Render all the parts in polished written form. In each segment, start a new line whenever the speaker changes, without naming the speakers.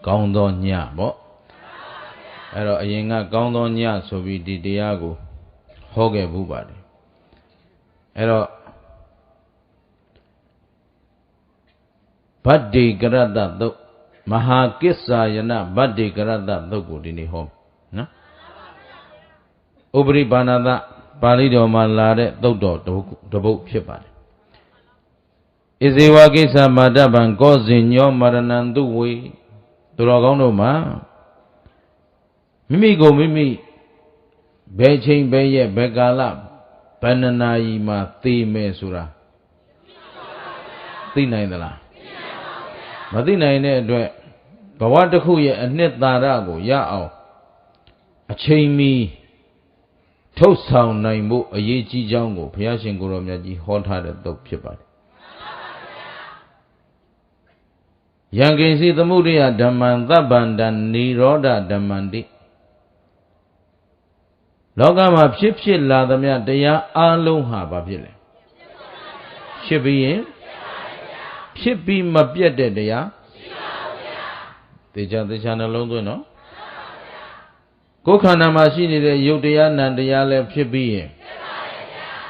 ကောင်းသောညပေါ့အဲ့တော့အရင်ကကောင်းသောညဆိုပြီးဒီတရားကိုဟောခဲ့ဘူးပါတယ်အဲ့တော့ဗတ္တိကရတ္တသုတ်မဟာကိစ္ဆာယနဗတ္တိကရတ္တသုတ်ကိုဒီနေ့ဟောနော်ဥပရိပါဏသပါဠိတော်မှာလာတဲ့သုတ်တော်တပုတ်ဖြစ်ပါတယ်ဣဇေဝကိစ္ဆမာတဗံကောဇင်ညောမရဏံသူဝေသူတော်ကောင်းတို့မှာမိမိကိုမိမိဘယ်ချိန်ဘယ်ရက်ဘယ်ကာလဘယ်နှစ်နာရီမှာသိမယ်ဆိုတာသိနိုင်သလားမသိနိုင်တဲ့အတွက်ဘဝတစ်ခုရဲ့အနှစ်သာရကိုရအောင်အချိန်မီထုတ်ဆောင်နိုင်ဖို့အရေးကြီးကြောင်းကိုဘုရားရှင်ကိုယ်တော်မြတ်ကြီးဟောထားတဲ့သုတ်ဖြစ်ပါတယ်ယံကိဉ္စီသမုဒိယဓမ္မံသဗ္ဗန္တံနိရောဓဓမ္မန္တိလောကမှာဖြစ်လာသမျှတရားအလုံးဟာဘာဖြစ်လဲဖြစ်ပြီးရင်ဖြစ်ပြီးမပြတ်တဲ့တရားသေချာနှလုံးသွင်းနော်ကိုယ်ခန္ဓာမှာရှိနေတဲ့ယုတ်တရားနံတရားလည်းဖြစ်ပြီးရင်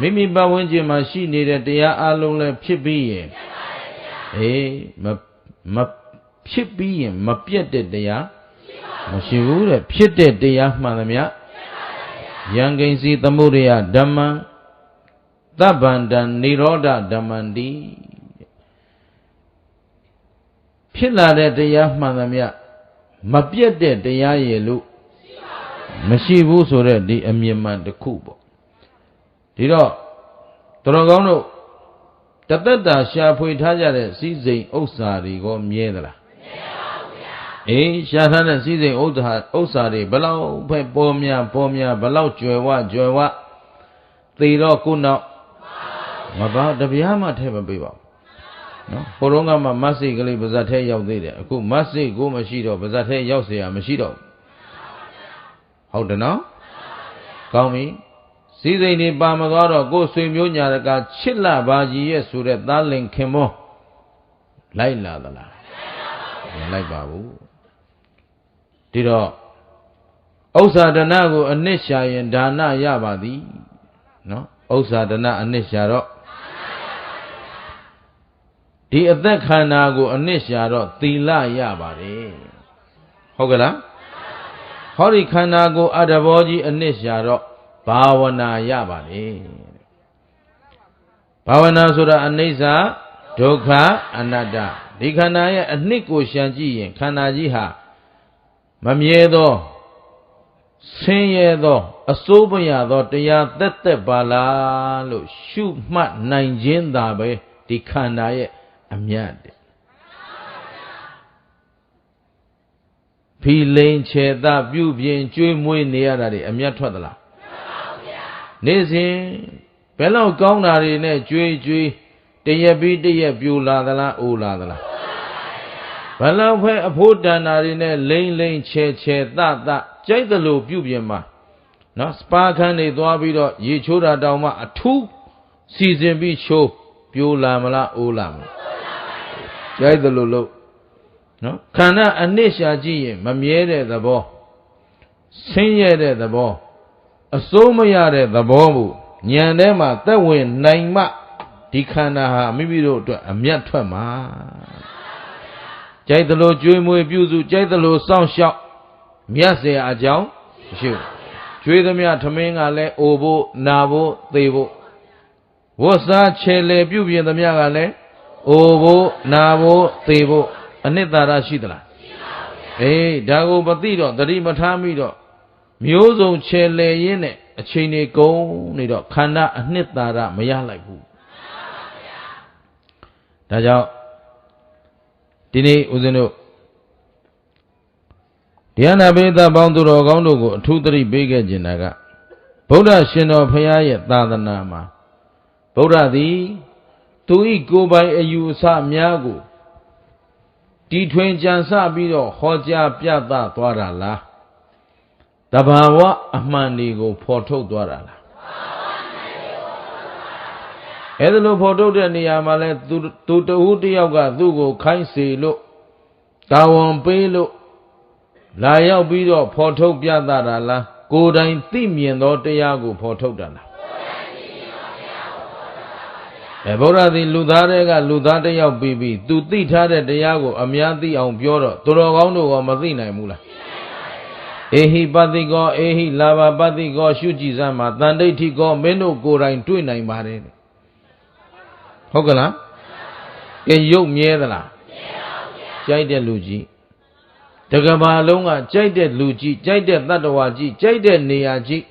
မိမိပတ်ဝန်းကျင်မှာရှိနေတဲ့တရားအလုံးလည်းဖြစ်ပြီးရင်မဖြစ်ပြီးရင်မပြတ်တဲ့တရားမရှိဘူးတဲ့ဖြစ်တဲ့တရားမှန်သမျှယံကိဉ္စီသမုဒိယဓမ္မံသဗ္ဗန္တံနိရောဓဓမ္မန္တိဖြစ်လာတဲ့တရားမှန်သမျှမပြတ်တဲ့တရားရဲ့လို့မရှိဘူးဆိုတဲ့ဒီအမြင်မှန်တစ်ခုပေါ့ဒီတော့တော်ကောင်းတို့တသက်တာရှာဖွေထားကြတဲ့စည်းစိမ်ဥစ္စာတွေကိုမြဲသလားမမြဲပါဘူးဗျာရှာထားတဲ့စည်းစိမ်ဥစ္စာတွေဘလောက်ပဲပေါ်များဘလောက်ကျွယ်ဝသေတော့ခုနောက်မပါတပြားမှထဲမပေးပါဘူးနော်ဟိုတုန်းကမှမတ်စိတ်ကလေးပါဇက်ထဲရောက်သေးတယ်အခုမတ်စိတ်ကိုမရှိတော့ပါဇက်ထဲရောက်เสียမရှိတော့ဟုတ်တယ်နော်ကောင်းပြီစည်းစိမ်တွေပါမသွားတော့ကိုယ်ဆွေမျိုးညာတကာချစ်လာပါကြီးရဲ့ဆိုတဲ့သားလင်ခင်မောလိုက်လာသလားမလိုက်ပါဘူးဒီတော့ဥစ္စာဒနာကိုအနှစ်ရှာရင်ဒါနရပါသည်နော်ဥစ္စာဒနာအနှစ်ရှာတော့ဒီအသက်ခန္ဓာကိုအနှစ်ရှာတော့သီလရပါတယ်ဟုတ်ကလားဟောဒီခန္ဓာကိုအတ္တဘောကြီးအနှစ်ရှာတော့ဘာဝနာရပါတယ်ဘာဝနာဆိုတာအနိစ္စဒုက္ခအနတ္တဒီခန္ဓာရဲ့အနှစ်ကိုရှင်းကြည့်ရင်ခန္ဓာကြီးဟာမမြဲသောဆင်းရဲသောအစိုးမရသောတရားသက်ပါလားလို့ရှုမှတ်နိုင်ခြင်းသာပဲဒီခန္ဓာရဲ့အမြတ်တဲ့ဖီလိန်ခြေသပြုပြင်ကျွေးမွေးနေရတာတွေအမြတ်ထွက်သလားနေ့စဉ်ဘယ်လောက်ကောင်းတာတွေနဲ့ကြွေးတရက်ပြီးတရက်ပြူလာသလားအိုလာသလားဘယ်လောက်ပဲအဖို့တန်တာတွေနဲ့လိမ့်ချဲသကြိုက်သလိုပြုပြင်မှာနော်စပါခန်းတွေသွားပြီးတော့ရေချိုးတာတောင်မှအထူးစီစဉ်ပြီးချိုးပြိုလာမလားအိုလာမလားကြိုက်သလိုလို့နော်ခန္ဓာအနှစ်ရှာကြည့်ရင်မမြဲတဲ့သဘောဆင်းရဲတဲ့သဘောအစိုးမရတဲ့သဘောကိုဉာဏ်ထဲမှာသက်ဝင်နိုင်မှဒီခန္ဓာဟာမိမိတို့အတွက်အမြတ်ထွက်မှာကြိုက်သလိုကျွေးမွေးပြုစုကြိုက်သလိုစောင့်ရှောက်မြတ်เสียအကြောင်းမရှိဘူးကျွေးသမျှထမင်းကလည်းအိုဖို့နာဖို့သေဖို့ဝတ်စားချေလေပြုပြင်သမျှကလည်းအိုဖို့နာဖို့သေဖို့အနှစ်သာရရှိသလားရှိပါဘူးဒါကိုမသိတော့သတိမထားမိတော့မျိုးစုံချေလေရင်းနဲ့အချိန်တွေကုန်နေတော့ခန္ဓာအနှစ်သာရမရလိုက်ဘူးဒါကြောင့်ဒီနေ့ဦးဇင်းတို့တရားနာပိဋကပေါင်းသူတော်ကောင်းတို့ကိုအထူးသတိပေးခဲ့ခြင်းကဗုဒ္ဓရှင်တော်ဘုရားရဲ့သာသနာမှာဗုဒ္ဓသည်သူဤကိုယ်ပိုင်အယူအဆများကိုတီထွင်ကြံစပြီးတော့ဟောကြားပြသသွားတာလားတဘာဝအမှန်တွေကိုဖော်ထုတ်သွားတာလားအဲ့ဒါလို့ဖော်ထုတ်တဲ့နေရာမှာလဲသူတဦးတယောက်ကသူ့ကိုခိုင်းစေလို့တာဝန်ပေးလို့ လာရောက်ပြီးတော့ဖော်ထုတ်ပြသတာလားကိုယ်တိုင်သိမြင်သောတရားကိုဖော်ထုတ်တာလားဗုဒ္ဓသည်လူသားတွေကလူသားတစ်ယောက်ပြီးပြီးသူသိထားတဲ့တရားကိုအများသိအောင်ပြောတော့သူတော်ကောင်းတို့ကမသိနိုင်ဘူးလားအေဟိပတိကောအေဟိလာဘပတိကောရှုကြည်စမ်းမှာတန်ဋိဋ္ဌိကောမင်းတို့ကိုယ်တိုင်တွေ့နိုင်ပါတယ်ဟုတ်ကလားကဲရုပ်မြဲသလားကြိုက်တဲ့လူကြီးတကဘာလုံးကကြိုက်တဲ့လူကြီးကြိုက်တဲ့တတ္တဝါကြီးကြိုက်တဲ့နေရာကြီး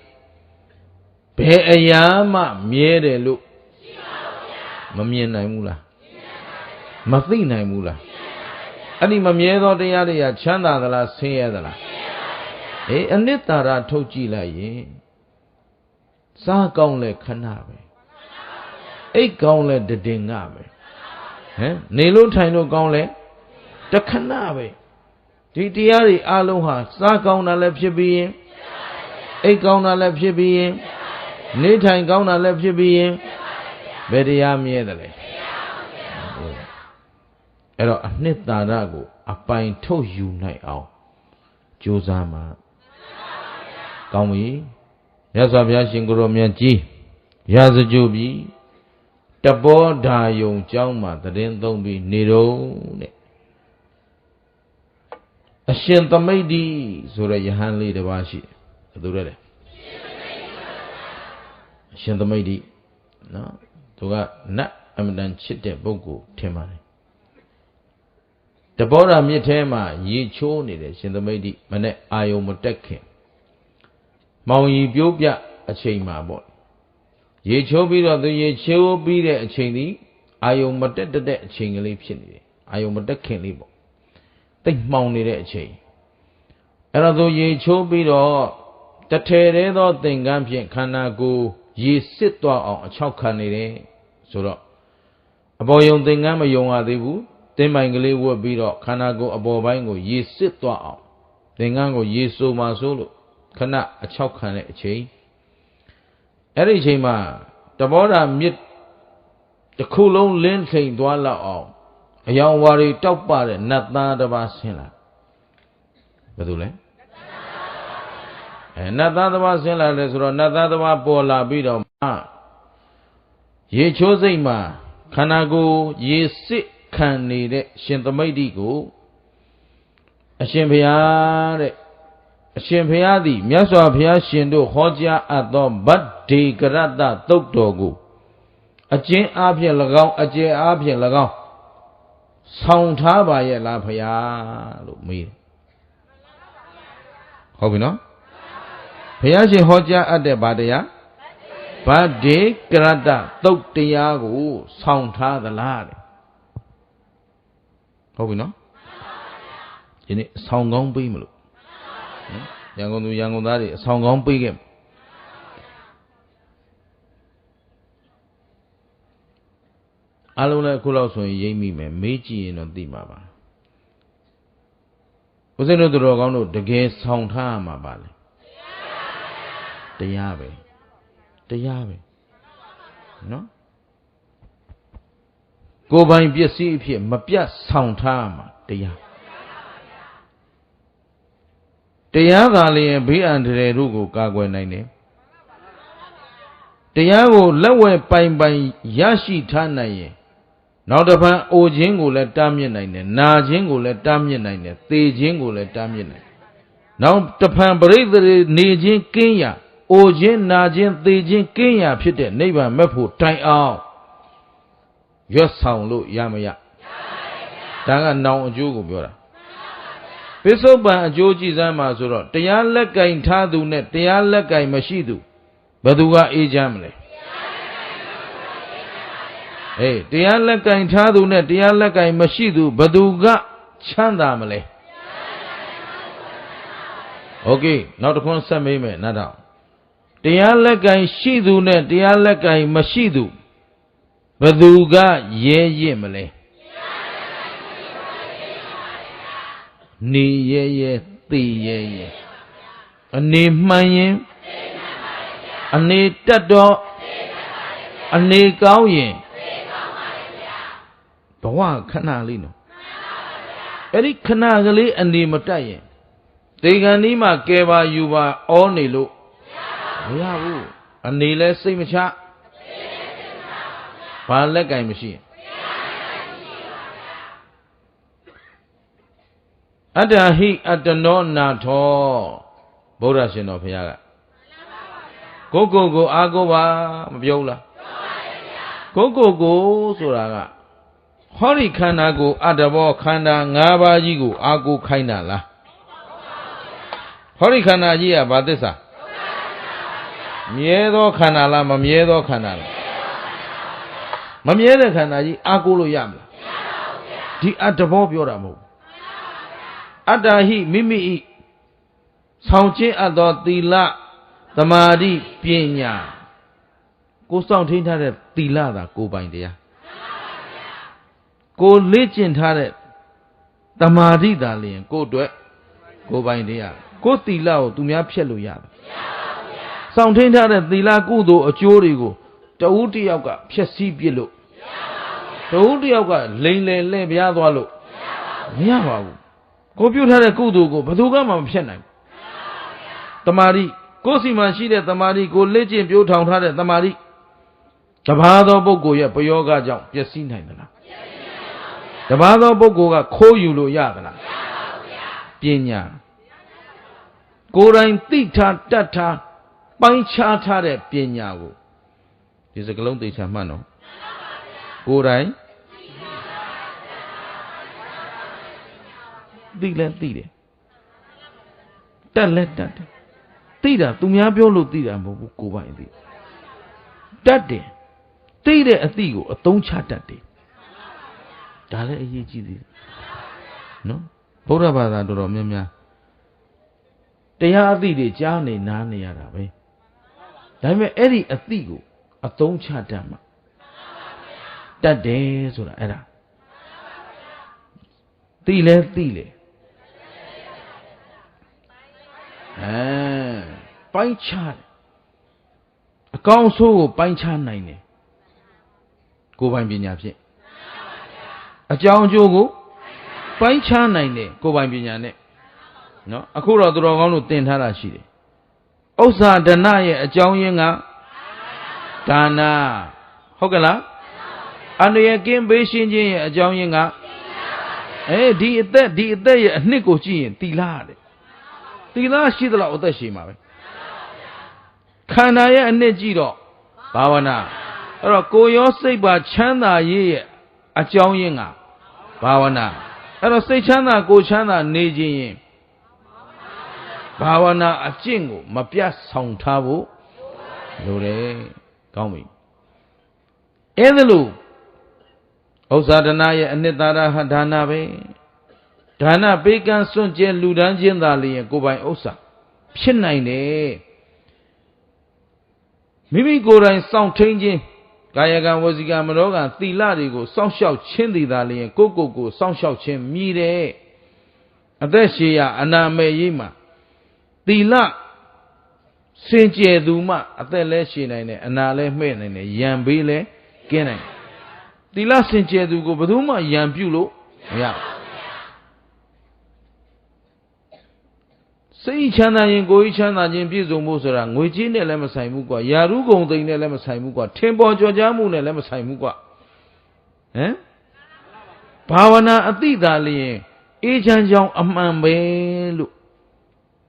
ဘယ်အရာမှမြဲတယ်လို့မမြင်နိုင်ဘူးလားမသိနိုင်ဘူးလားအဲ့ဒီမမြဲသောတရားတွေကချမ်းသာသလားဆင်းရဲသလားအနိတ္တရာထုတ်ကြည့်လိုက်ရင်စားကောင်းလဲခဏပဲအိတ်ကောင်းလဲတည်ငါပဲနေလို့ထိုင်လို့ကောင်းလဲတခဏပဲဒီတရားတွေအလုံးဟာစားကောင်းတာလည်းဖြစ်ပြီးရင်အိတ်ကောင်းတာလည်းဖြစ်ပြီးရင်နေထိုင်ကောင်းတာလည်းဖြစ်ပြီးရင်ဘယ်တရားမြဲတယ်လဲအဲ့တော့အနှစ်သာရကိုအပိုင်ထုတ်ယူနိုင်အောင်ကြိုးစားမှာကောင်းပြီမြတ်စွာဘုရားရှင်ကိုရောမြတ်ကြီးရာဇကြိုပြီတပောဓာယုံကျောင်းမှာတရင်သုံးပြီးနေတော့တဲ့အရှင်သမိတ်တိဆိုတဲ့ယဟန်လေးတစ်ပါးရှိတယ်ဘယ်သူလဲအရှင်သမိတ်တိနော်သူကနတ်အမတန်ချစ်တဲ့ပုဂ္ဂိုလ်ထင်ပါတယ်တပောဓာမြစ်ထဲမှာရေချိုးနေတယ်ရှင်သမိတ်တိမနဲ့အာယုံမတက်ခင်မောင်ရီပြိုးပြအချိန်မှာပေါ့ရေချိုးပြီးတော့သူရေချိုးပြီးတဲ့အချိန်ဒီအာယုံမတက်တဲ့အချိန်ကလေးဖြစ်နေတယ်အာယုံမတက်ခင်လေးပေါ့တိတ်မှောင်နေတဲ့အချိန်အဲ့တော့သူရေချိုးပြီးတော့တထဲသေးသောသင်္ကန်းဖြင့်ခန္ဓာကိုယ်ရေစစ်သွားအောင်အချောက်ခံနေတယ်ဆိုတော့အပေါ်ယုံသင်္ကန်းမယုံရသေးဘူးတင်းပိုင်ကလေးဝတ်ပြီးတော့ခန္ဓာကိုယ်အပေါ်ပိုင်းကိုရေစစ်သွားအောင်သင်္ကန်းကိုရေဆိုမှဆိုလို့ခဏအချောက်ခံတဲ့အချိန်အဲ့ဒီအချိန်မှာတဘောဓာမြစ်တစ်ခုလုံးလင်းထိန်သွားလောက်အောင်အယောင်ဝါရီတောက်ပတဲ့နတ်သားတစ်ပါးဆင်းလာဘယ်သူလဲနတ်သားတစ်ပါးဆင်းလာတယ်ဆိုတော့နတ်သားတစ်ပါးပေါ်လာပြီးတော့ရေချိုးစိတ်မှာခန္ဓာကိုယ်ရေစစ်ခံနေတဲ့ရှင်သမိတ်တိကိုအရှင်ဘုရားတဲ့အရှင်ဘုရားသည်မြတ်စွာဘုရားရှင်တို့ဟောကြားအပ်သောဗတ္တေကရတ္တသုတ်တော်ကိုအကျဉ်းအားဖြင့်၎င်းအကျယ်အားဖြင့်၎င်းဆောင်ထားပါရဲ့လားဘုရားလို့မေးတယ်ဟုတ်ပြီနော်ဘုရားရှင်ဟောကြားအပ်တဲ့ဗာတရားဗတ္တေကရတ္တသုတ်တရားကိုဆောင်ထားသလားတဲ့ဟုတ်ပြီနော်ဒီနေ့အဆောင်ကောင်းပေးမလို့ရန်ကုန်သူရန်ကုန်သားတွေအဆောင်ကောင်းပေးခဲ့အားလုံးလည်းအခုလောက်ဆိုရင်ရိပ်မိမယ်မေးကြည့်ရင်တော့သိမှာပါဦးဇင်းတို့သူတော်ကောင်းတို့တကယ်ဆောင်ထားရမှာပါလေတရားပဲနော်ကိုယ်ပိုင်ပစ္စည်းအဖြစ်မပြတ်ဆောင်ထားရမှာတရားသာလျင်ဘေးအန္တရာယ်တို့ကိုကာကွယ်နိုင်တယ်တရားကိုလက်ဝဲပိုင်ရရှိထားနိုင်ရင်နောက်တစ်ဖန်အိုခြင်းကိုလည်းတားမြစ်နိုင်တယ်နာခြင်းကိုလည်းတားမြစ်နိုင်တယ်သေခြင်းကိုလည်းတားမြစ်နိုင်တယ်နောက်တစ်ဖန်ပရိသေနေခြင်းကင်းရာအိုခြင်းနာခြင်းသေခြင်းကင်းရာဖြစ်တဲ့နိဗ္ဗာန်မဲ့ဖို့တိုင်အောင်ရွတ်ဆောင်လို့ရမရဒါကနောင်အကျိုးကိုပြောတာပိဿုပန်အကျိုးကြည့်စမ်းမှာဆိုတော့တရားလက်ကင်ထားသူနဲ့တရားလက်ကင်မရှိသူဘယ်သူကအေးချမ်းမလဲတရားလက်ကင်ထားသူနဲ့တရားလက်ကင်မရှိသူဘယ်သူကချမ်းသာမလဲโอเคနောက်တစ်ခွန်းဆက်မေးမယ်နတ်တော်တရားလက်ကင်ရှိသူနဲ့တရားလက်ကင်မရှိသူဘယ်သူကရဲရင့်မလဲနေရဲသိရဲအနေမှန်ရင်အနေတက်တော့အနေကောင်းရင်ဘဝခဏလေးနော်အဲ့ဒီခဏကလေးအနေမတက်ရင် တေခန္ဒီမှာကဲပါယူပါအောနေလို့မရဘူးအနေလဲစိတ်မချဘာလက်ကင်မရှိအတ္တဟိအတ္တနောနာထောဗုဒ္ဓရှင်တော်ဘုရားကကိုအာကိုပါမပြောလားကိုဆိုတာကဟောဒီခန္ဓာကိုအတ္တဘောခန္ဓာ၅ပါးကြီးကိုအာကိုခိုင်းတာလားဟောဒီခန္ဓာကြီးကဘာသစ္စာမြဲသောခန္ဓာလားမမြဲသောခန္ဓာလားမမြဲတဲ့ခန္ဓာကြီးအာကိုလို့ရမလားဒီအတ္တဘောပြောတာမဟုတ်အတ္တဟိမိမိဤဆောင်ကျင့်အပ်သောသီလသမာဓိပညာကိုစောင့်ထိန်ထားတဲ့သီလသာကိုပိုင်တရားကိုလေ့ကျင့်ထားတဲ့သမာဓိသာလျင်ကိုအတွက်ကိုပိုင်တရားကိုသီလကိုသူများဖျက်လို့ရတယ်စောင့်ထိန်ထားတဲ့သီလကုသိုလ်အကျိုးတွေကိုတဦးတစ်ယောက်ကဖျက်ဆီးပြစ်လို့တဦးတစ်ယောက်ကလိန်လေလှည့်ပြားသွားလို့မရပါဘူးကိုပြုထားတဲ့ကုသိုလ်ကိုဘယ်သူမှမဖျက်နိုင်ဘူးတမာတိကိုယ်စီမှာရှိတဲ့တမာတိကိုလေ့ကျင့်ပြိုးထောင်ထားတဲ့တမာတိတပါးသောပုဂ္ဂိုလ်ရဲ့ပယောဂကြောင့်ပျက်စီးနိုင်သလားတပါးသောပုဂ္ဂိုလ်ကခိုးယူလို့ရသလားပညာကိုယ်တိုင်သိထားတတ်ထားပိုင်းခြားထားတဲ့ပညာကိုဒီစကလုံးသိချာမှတ်နော်ကိုယ်တိုင်သိလဲသိတယ်တက်လဲတက်တယ်သိတာသူများပြောလို့သိတာမဟုတ်ဘူးကိုယ်ပိုင်သိတတ်တယ်သိတဲ့အသိကိုအသုံးချတတ်တယ်ဒါလည်းအရေးကြီးသေးတယ်နော်ဗုဒ္ဓဘာသာတော်တော်များများတရားအသိတွေကြားနေနားနေရတာပဲဒါပေမဲ့အဲ့ဒီအသိကိုအသုံးချတတ်မှာတတ်တယ်ဆိုတာအဲ့ဒါသိလဲသိလေပိုင်းခြားတယ်အကောင်းဆိုးကိုပိုင်းခြားနိုင်တယ်ကိုယ်ပိုင်ပညာဖြင့်အကြောင်းအကျိုးကိုပိုင်းခြားနိုင်တယ်ကိုယ်ပိုင်ပညာနဲ့နော်အခုတော့သူတော်ကောင်းတို့သင်ထားတာရှိတယ်ဥစ္စာဒနာရဲ့အကြောင်းရင်းကဒါနာဟုတ်ကလားအန္တရာယ်ကင်းဘေးရှင်းခြင်းရဲ့အကြောင်းရင်းကဒီအသက်ရဲ့အနှစ်ကိုကြည့်ရင်သီလတဲ့သီလရှိသလားအသက်ရှိမှာပဲခန္ဓာရဲ့အနှစ်ကြည့်တော့ဘာဝနာအဲ့တော့ကိုယ်ရောစိတ်ပါချမ်းသာရေးရဲ့အကြောင်းရင်းကဘာဝနာအဲ့တော့စိတ်ချမ်းသာကိုယ်ချမ်းသာနေခြင်းရင်ဘာဝနာအကျင့်ကိုမပြတ်ဆောင်ထားဖို့လိုတယ်ကောင်းပြီအဲ့ဒါလို့ဥစ္စာဒနာရဲ့အနှစ်သာရဟဒါနပဲဒါနပေးကမ်းစွန့်ကြဲလူဒန်းခြင်းသာလျင်ကိုယ်ပိုင်ဥစ္စာဖြစ်နိုင်တယ်မိမိကိုယ်တိုင်စောင့်ထိန်ခြင်းကာယကံဝစီကံမနောကံသီလတွေကိုစောင့်ရှောက်ခြင်းသည်သာလျင်ကိုယ်စောင့်ရှောက်ခြင်းမြည်တယ်အသက်ရှည်ရအနာမဲ့ရေးမှာသီလစင်ကြယ်သူမှအသက်လဲရှည်နိုင်တယ်အနာလဲမှဲ့နိုင်တယ်ယံဘေးလဲကင်းနိုင်တယ်သီလစင်ကြယ်သူကိုဘယ်သူမှယံပြုလို့မရစိတ်ချမ်းသာရင်ကိုယ်ချမ်းသာခြင်းပြည့်စုံဖို့ဆိုတာငွေကြေးနဲ့လည်းမဆိုင်ဘူးကွာယာရုဂုံသိမ်းနဲ့လည်းမဆိုင်ဘူးကွာထင်ပေါ်ကျော်ကြားမှုနဲ့လည်းမဆိုင်ဘူးကွာဘာဝနာအတိသာလျင်အေးချမ်းကြောင်းအမှန်ပဲလို့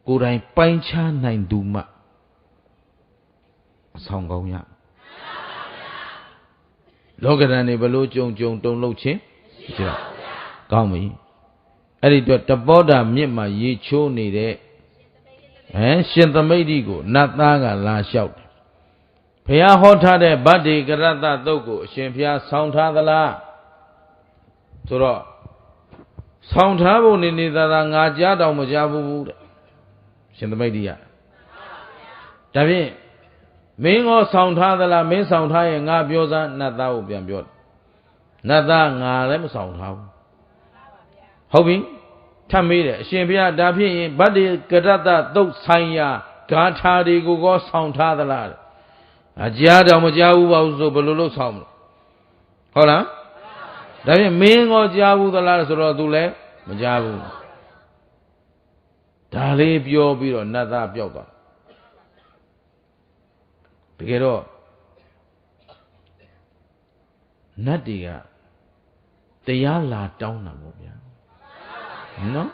ကိုယ်တိုင်ပိုင်းခြားနိုင်သူမှအဆောင်ကောင်းရလောကဓာတ်နေဘလို့ကြုံတုံလှုပ်ခြင်းဒီတော့ကောင်းပြီအဲ့ဒီတော့တပောတာမြစ်မှာရေချိုးနေတဲ့ရှင်သမိတ်တိကိုနတ်သားကလာလျှောက်တယ်ဘုရားဟောထားတဲ့ဗတ္တိကရတ္တသုတ်ကိုအရှင်ဘုရားဆောင်းထားသလားဆိုတော့ဆောင်းထားဖို့နေသာငါကြားတောင်မကြားဘူးတဲ့ရှင်သမိတ်တိကဒါဖြင့်မင်းရောဆောင်းထားသလားမင်းဆောင်းထားရင်ငါပြောစမ်းနတ်သားကိုပြန်ပြောနတ်သားငါလည်းမဆောင်းထားဘူးဟုတ်ပြီထပ်မေးတယ်အရှင်ဘုရားဒါဖြင့်ရင်ဗတ္တိကရတ္တသုတ်ဆိုင်ရာဂါထာတွေကိုကောဆောင်းထားသလားအကြားတော်မကြားဘူးပါဘူးဆိုဘယ်လိုလုပ်ဆောင်းမလို့ဟုတ်လားဒါဖြင့်မင်းကောကြားဘူးသလားဆိုတော့ तू လည်းမကြားဘူးဒါ လေးပြောပြီးတော့နတ်သားပြောက်သွားတကယ်တော့နတ်တွေကတရားလာတောင်းတာပေါ့ဗျာနော်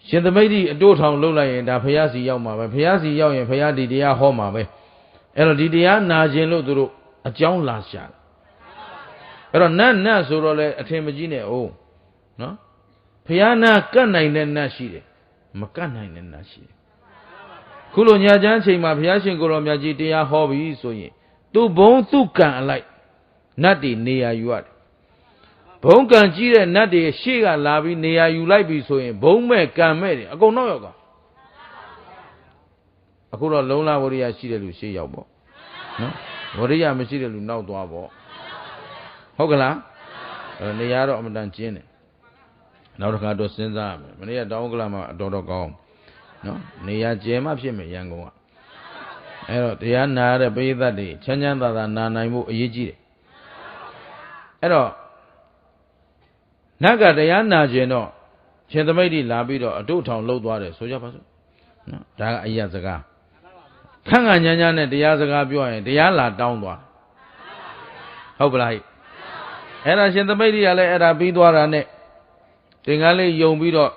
ရှင်သမိတ်ကြီးအတိုးထောင်လှုပ်လိုက်ရင်ဒါဖျားစီရောက်မှာပဲဖျားစီရောက်ရင်ဖျားဒီတရားဟောမှာပဲအဲ့တော့ဒီတရားနာခြင်းလို့သူတို့အကြောင်းလာရှာအဲ့တော့နတ်ဆိုတော့လေအထင်မကြီးနဲ့အောင်နော်ဖျားနာကတ်နိုင်တဲ့နတ်ရှိတယ်မကတ်နိုင်တဲ့နတ်ရှိတယ်ခုလိုညာချမ်းချိန်မှာဘုရားရှင်ကိုယ်တော်မြတ်ကြီးတရားဟောပြီဆိုရင်သူဘုံသူကံအလိုက်နတ်တွေနေရာယူရတယ်ဘုံကံကြီးတဲ့နတ်တွေရှေ့ကလာပြီးနေရာယူလိုက်ပြီဆိုရင်ဘုံမဲ့ကံမဲ့တွေအကုန်တော့ရောက်သွားအခုတော့လုံလဝရိယရှိတဲ့လူရှေ့ရောက်ပေါ့နော်ဝရိယမရှိတဲ့လူနောက်သွားပေါ့ဟုတ်ကလားအဲ့နေရာတော့အမှန်တန်ကျင်းတယ်နောက်တစ်ခါတော့စဉ်းစားရမယ်မနေ့ကတောင်းကလာမှာအတော်တော့ကောင်းနော်နေရာကျဲမှဖြစ်မယ်ရန်ကုန်ကအဲ့တော့တရားနာရတဲ့ပရိသတ်တွေချမ်းချမ်းသာသာနာနိုင်ဖို့အရေးကြီးတယ်အဲ့တော့နတ်ကတရားနာခြင်းတော့ရှင်သမိတ်တိလာပြီးတော့အတုထောင်လှုပ်သွားတယ်ဆိုကြပါစို့နော်ဒါကအယစကားခန့်ခန့်ညာညာနဲ့တရားစကားပြောရင်တရားလာတောင်းသွားဟုတ်ပလားအဲ့ဒါရှင်သမိတ်တိကလည်းအဲ့ဒါပြီးသွားတာနဲ့သင်္ကန်းလေးယုံပြီးတော့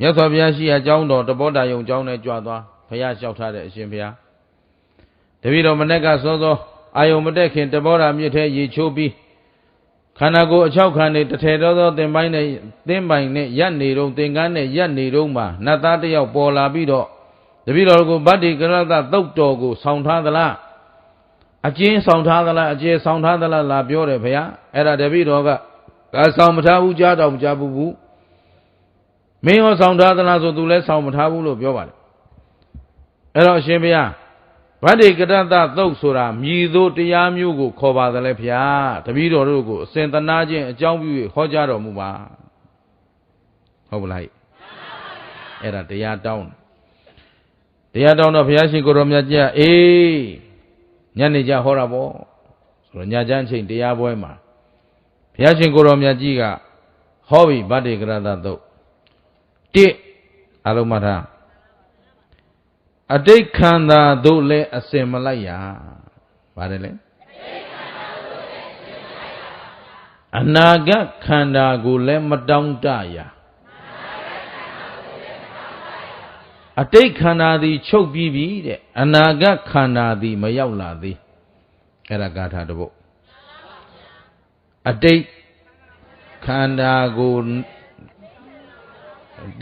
မြတ်စွာဘုရားရှိရာကျောင်းတော်တဘောတာယုံကျောင်းနဲ့ကြွသွားဘုရားလျှောက်ထားတဲ့အရှင်ဘုရားတပည့်တော်မနေ့ကစောစောအာယုံမတက်ခင်တဘောတာမြစ်ထဲရေချိုးပြီးခန္ဓာကိုယ်အချောက်ခံနေတထဲသောသင်ပိုင်းနဲ့သင်ပိုင်နဲ့ရက်နေတော့သင်္ကန်းနဲ့ရက်နေတော့မှနတ်သားတစ်ယောက်ပေါ်လာပြီးတော့တပည့်တော်ကိုဗတ္တိကရတသုတ်တော်ကိုဆောင်ထားသလားအကျဉ်းဆောင်ထားသလားအကျယ်ဆောင်ထားသလားလာပြောတယ်ဘုရားအဲ့ဒါတပည့်တော်ကဆောင်မထားဘူးကြားတော်မကြားဘူးမင်းရောဆောင်ထားသလားဆိုသူလည်းဆောင်မထားဘူးလို့ပြောပါတယ်အဲ့တော့အရှင်ဘုရားဗတ္တိကရတသုတ်ဆိုတာမြည်သို့တရားမျိုးကိုခေါ်ပါသလဲဗျာတပည့်တော်တို့ကိုအစဉ်သနာခြင်းအကြောင်းပြု၍ဟောကြားတော်မူပါဟုတ်ပလားအဲ့ဒါတရားတောင်းတော့ဘုရားရှင်ကိုယ်တော်မြတ်ကြီးအေးညနေကျဟောတာပေါ့ဆိုတော့ညချမ်းချိန်တရားပွဲမှာဘုရားရှင်ကိုယ်တော်မြတ်ကြီးကဟောပြီဗတ္တိကရတသုတ်အလုံးမထားအတိတ်ခန္ဓာတို့လည်းအစင်မလိုက်ရပါတယ်လေအနာဂတ်ခန္ဓာကိုလည်းမတောင်းတရအတိတ်ခန္ဓာသည်ချုပ်ပြီးပြီတဲ့အနာဂတ်ခန္ဓာသည်မရောက်လာသေးအဲ့ဒါဂါထာတစ်ပုဒ်အတိတ်ခန္ဓာကို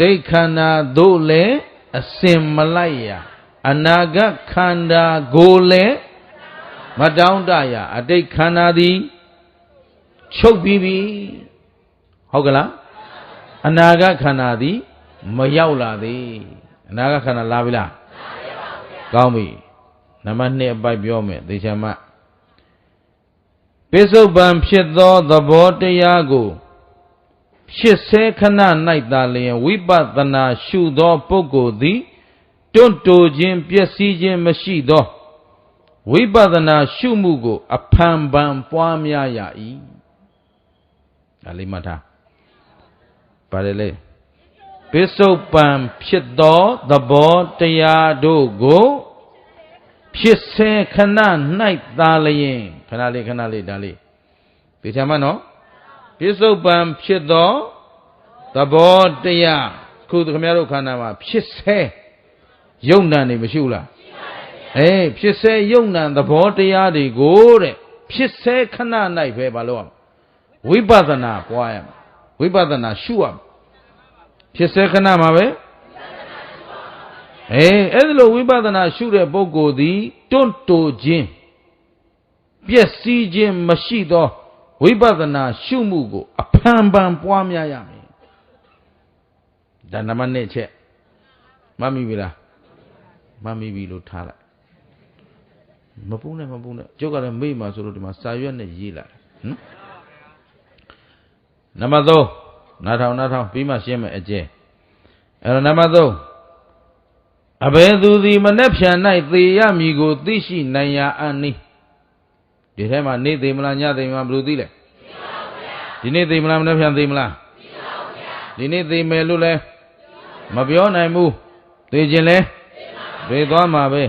ဒိဋ္ဌခန္ဓာတို့လည်းအစင်မလိုက်ရအနာဂတ်ခန္ဓာကိုလည်းမတောင်းတရအတိတ်ခန္ဓာသည်ချုပ်ပြီးပြီဟုတ်ကလားအနာဂတ်ခန္ဓာသည်မရောက်လာသေးအနာဂတ်ခန္ဓာလာပြီလားကောင်းပြီနံပါတ်2အပိုက်ပြောမယ်သေချာမှပိဿုပန်ဖြစ်သောသဘောတရားကိုဖြစ်စေခဏ၌သာလျင်ဝိပဿနာရှုသောပုဂ္ဂိုလ်သည်တွန့်တိုခြင်းပျက်စီးခြင်းမရှိသောဝိပဿနာရှုမှုကိုအဖန်ပန်ပွားများရ၏ဒါလေးမှတ်ထားပါတယ်လေပိဿုပန်ဖြစ်သောသဘောတရားတို့ကိုဖြစ်စေခဏ၌သာလျင်ခဏလေးဒါလေးဒီချမ်းမနော်ပိဿုပန်ဖြစ်သောသဘောတရားခုခင်ဗျားတို့ခန္ဓာမှာဖြစ်စေယုံနာနေမရှိဘူးလားဖြစ်စေယုံနာသဘောတရားတွေကိုတဲ့ဖြစ်စေခဏ၌ပဲမလုပ်အောင်ဝိပဿနာပွားရမယ်ဝိပဿနာရှုရမယ်ဖြစ်စေခဏမှာပဲအဲ့ဒီလိုဝိပဿနာရှုတဲ့ပုဂ္ဂိုလ်သည်တွန့်တိုခြင်းပျက်စီးခြင်းမရှိသောဝိပဿနာရှုမှုကိုအဖန်ပန်ပွားများရမယ်ဒါနံပါတ်1ချက်မှတ်မိပြီလားမှတ်မိပြီလို့ထားလိုက်မပူနဲ့ကျုပ်ကလည်းမေ့မှာဆိုလို့ဒီမှာစာရွက်နဲ့ရေးလိုက်နံပါတ်3နားထောင်ပြီးမှရှင်းမယ်အကျဲအဲ့တော့နံပါတ်3အဘယ်သူသည်မနှက်ဖြန်၌သေရမည်ကိုသိရှိနိုင်ရာအနည်းဒီထဲမှာနေသိမလားညသိမလားဘယ်လိုသိလဲဒီနေ့သိမလားမနှက်ဖြန်သိမလားဒီနေ့သိမယ်လို့လဲမပြောနိုင်ဘူး သေခြင်းလဲသေသွားမှာပဲ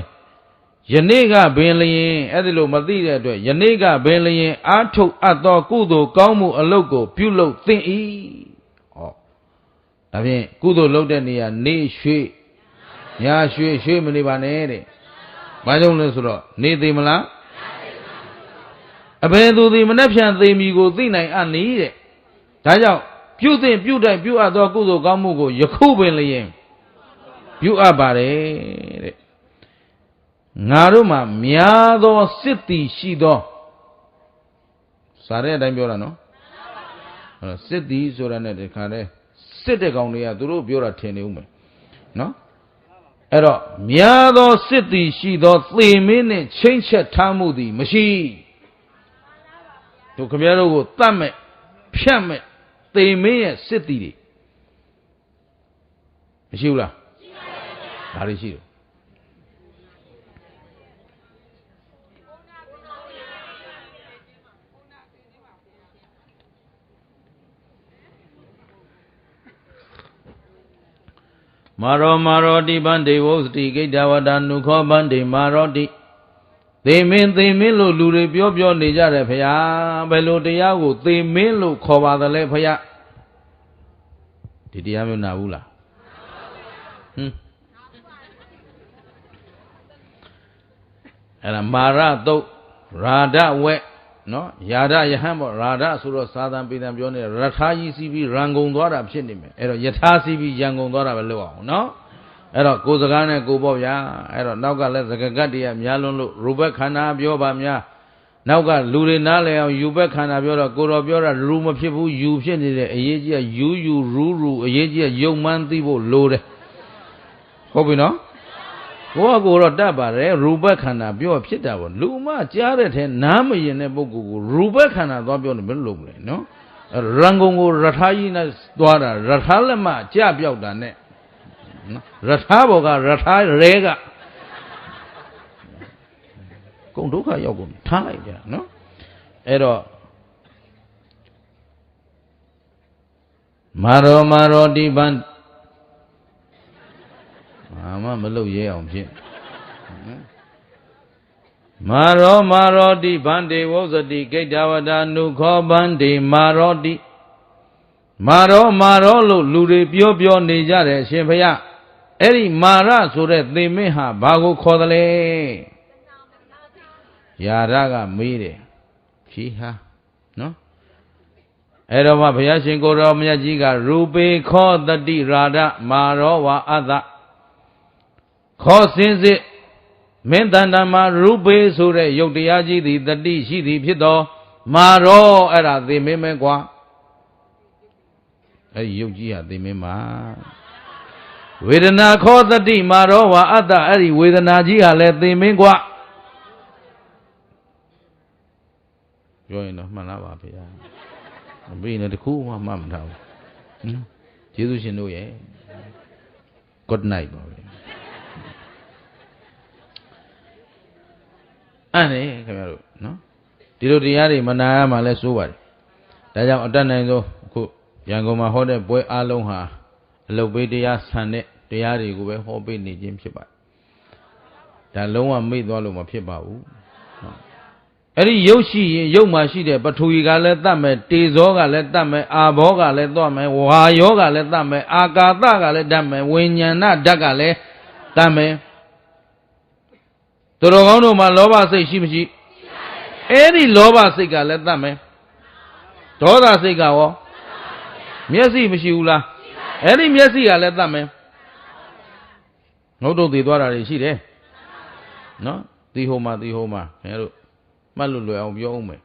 ယနေ့ကပင်လျင်အဲ့ဒီလိုမသိတဲ့အတွက်ယနေ့ကပင်လျင်အာထုတ်အပ်သောကုသိုလ်ကောင်းမှုအလုပ်ကိုပြုလုပ်သင့်၏ဟောဒါဖြင့်ကုသိုလ်လုပ်တဲ့နေရာနေရွှေညာရွှေမနေပါနဲ့တဲ့ဘာကြောင့်လဲဆိုတော့နေသေးမလားအဘယ်သူသည်မနှက်ဖြန်သေမီကိုသိနိုင်အပ်နီးတဲ့ဒါကြောင့်ပြုသင့်ပြုတိုင်းပြုအပ်သောကုသိုလ်ကောင်းမှုကိုယခုပင်လျင်ပြုအပ်ပါတယ်တဲ့ငါတို့မှာများသောစစ်တီရှိသောစားတဲ့အတိုင်းပြောတာနော်စစ်တီဆိုတာနဲ့ဒီခါလဲစစ်တဲ့ကောင်တွေကသူတို့ပြောတာထင်နေဦးမယ်နော်အဲ့တော့များသောစစ်တီရှိသောသေမင်းနဲ့ချိန်ချက်ထားမှုသည်မရှိတို့ခင်ဗျားတို့ကိုတတ်မဲ့ဖြတ်မဲ့သေမင်းရဲ့စစ်တီတွေမရှိဘူးလားရှိပါရဲ့ဗျာဒါတွေရှိတယ်မာရောတိဗန္ဒေဝုစတိဂိတဝတနုခောဗန္ဒေမာရောတိသေမင်းလို့လူတွေပြောနေကြတယ်ဖရာဘယ်လိုတရားကိုသေမင်းလို့ခေါ်ပါသလဲဖရာဒီတရားမျိုးနာဘူးလားအဲ့ဒါမာရတုတ်ရာဒဝက်နော်ယာဒယဟန်ပေါ့ရာဒဆိုတော့သာသံပေတံပြောနေရထားကြီးစီးပြီးရန်ကုန်သွားတာဖြစ်နေမယ်အဲ့တော့ယထာစီးပြီးရန်ကုန်သွားတာပဲလို့အောင်နော်အဲ့တော့ကိုယ်စကားနဲ့ကိုပေါ့ဗျာအဲ့တော့နောက်ကလည်းစကကတ်တွေကများလွန်းလို့ရူပခန္ဓာပြောပါများနောက်ကလူတွေနားလည်အောင်ယူဘက်ခန္ဓာပြောတော့ကိုတော်ပြောတာရူမဖြစ်ဘူးယူဖြစ်နေတယ်အရေးကြီးကယူရူအရေးကြီးကယုံမှန်းသိဖို့လိုတယ်ဟုတ်ပြီနော်ကိုတော့တတ်ပါတယ်ရူပခန္ဓာပြောဖြစ်တာပေါ့လူမကြားတဲ့ထဲနားမရင်တဲ့ပုဂ္ဂိုလ်ကိုရူပခန္ဓာသွားပြောနေဘယ်လိုလုပ်မလဲနော်ရန်ကုန်ကိုရထားကြီးနဲ့သွားတာရထားလက်မကြပြောက်တာနဲ့နော်ရထားဘောကရထားရဲကကုန်ဒုက္ခရောက်ကုန်ထားလိုက်ကြနော်အဲ့တော့မာရောတိဗန္မလုပ်ရဲအောင်ဖြစ်မာရောတိဗန္ဒေဝုဇတိဂိတဝတနုခောဗန္ဒေမာရောတိမာရောလို့လူတွေပြောနေကြတယ်ရှင်ဖယားအဲ့ဒီမာရဆိုတဲ့သေမင်းဟာဘာကိုခေါ်သလဲယာရကမေးတယ်ဖြေဟာနော်အဲ့တော့မှဘုရားရှင်ကိုရောမြတ်ကြီးကရူပေခောတတိရာဒမာရောဝါအသခောစင်စစ်မင်းတန်တမှာရူပေဆိုတဲ့ယုတ်တရားကြီးသည်တတိရှိသည်ဖြစ်သောမာရောအဲ့ဒါသေမင်းပဲကွာအဲ့ဒီယုတ်ကြီးဟာသေမင်းမှာဝေဒနာခောတတိမာရောဝါအတ္တအဲ့ဒီဝေဒနာကြီးဟာလည်းသေမင်းကွာပြောရင်တော့မှန်လားပါဗျာမပြီးနဲ့တခုမှမှတ်မထားဘူးကျေးဇူးရှင်တို့ရဲ့ good night ပါဗျာအဲ့ဒါခင်ဗျားတို့နော်ဒီလိုတရားတွေမနာရမှလည်းစိုးပါတယ်ဒါကြောင့်အတတ်နိုင်ဆုံးအခုရန်ကုန်မှာဟောတဲ့ပွဲအားလုံးဟာအလုပ်ပေးတရားဆန်တဲ့တရားတွေကိုပဲဟောပေးနေခြင်းဖြစ်ပါတယ်ဒါလုံးဝမေ့သွားလို့မဖြစ်ပါဘူးအဲ့ဒီရုပ်ရှိရင်ရုပ်မှာရှိတဲ့ပထဝီကလည်းတတ်မယ်တေဇောကလည်းတတ်မယ်အာဘောကလည်းတတ်မယ်ဝါယောကလည်းတတ်မယ်အာကာသကလည်းတတ်မယ်ဝိညာဏဓာတ်ကလည်းတတ်မယ်သူတော်ကောင်းတို့မှာလောဘစိတ်ရှိမရှိအဲ့ဒီလောဘစိတ်ကလည်းတတ်မယ်ဒေါသစိတ်ကရောမျက်စိမရှိဘူးလားအဲ့ဒီမျက်စိကလည်းတတ်မယ်ငုတ်တုတ်သေးသွားတာတွေရှိတယ်နော်သီဟိုမှာခင်ဗျားတို့မှတ်လို့လွယ်အောင်ပြောဦးမယ်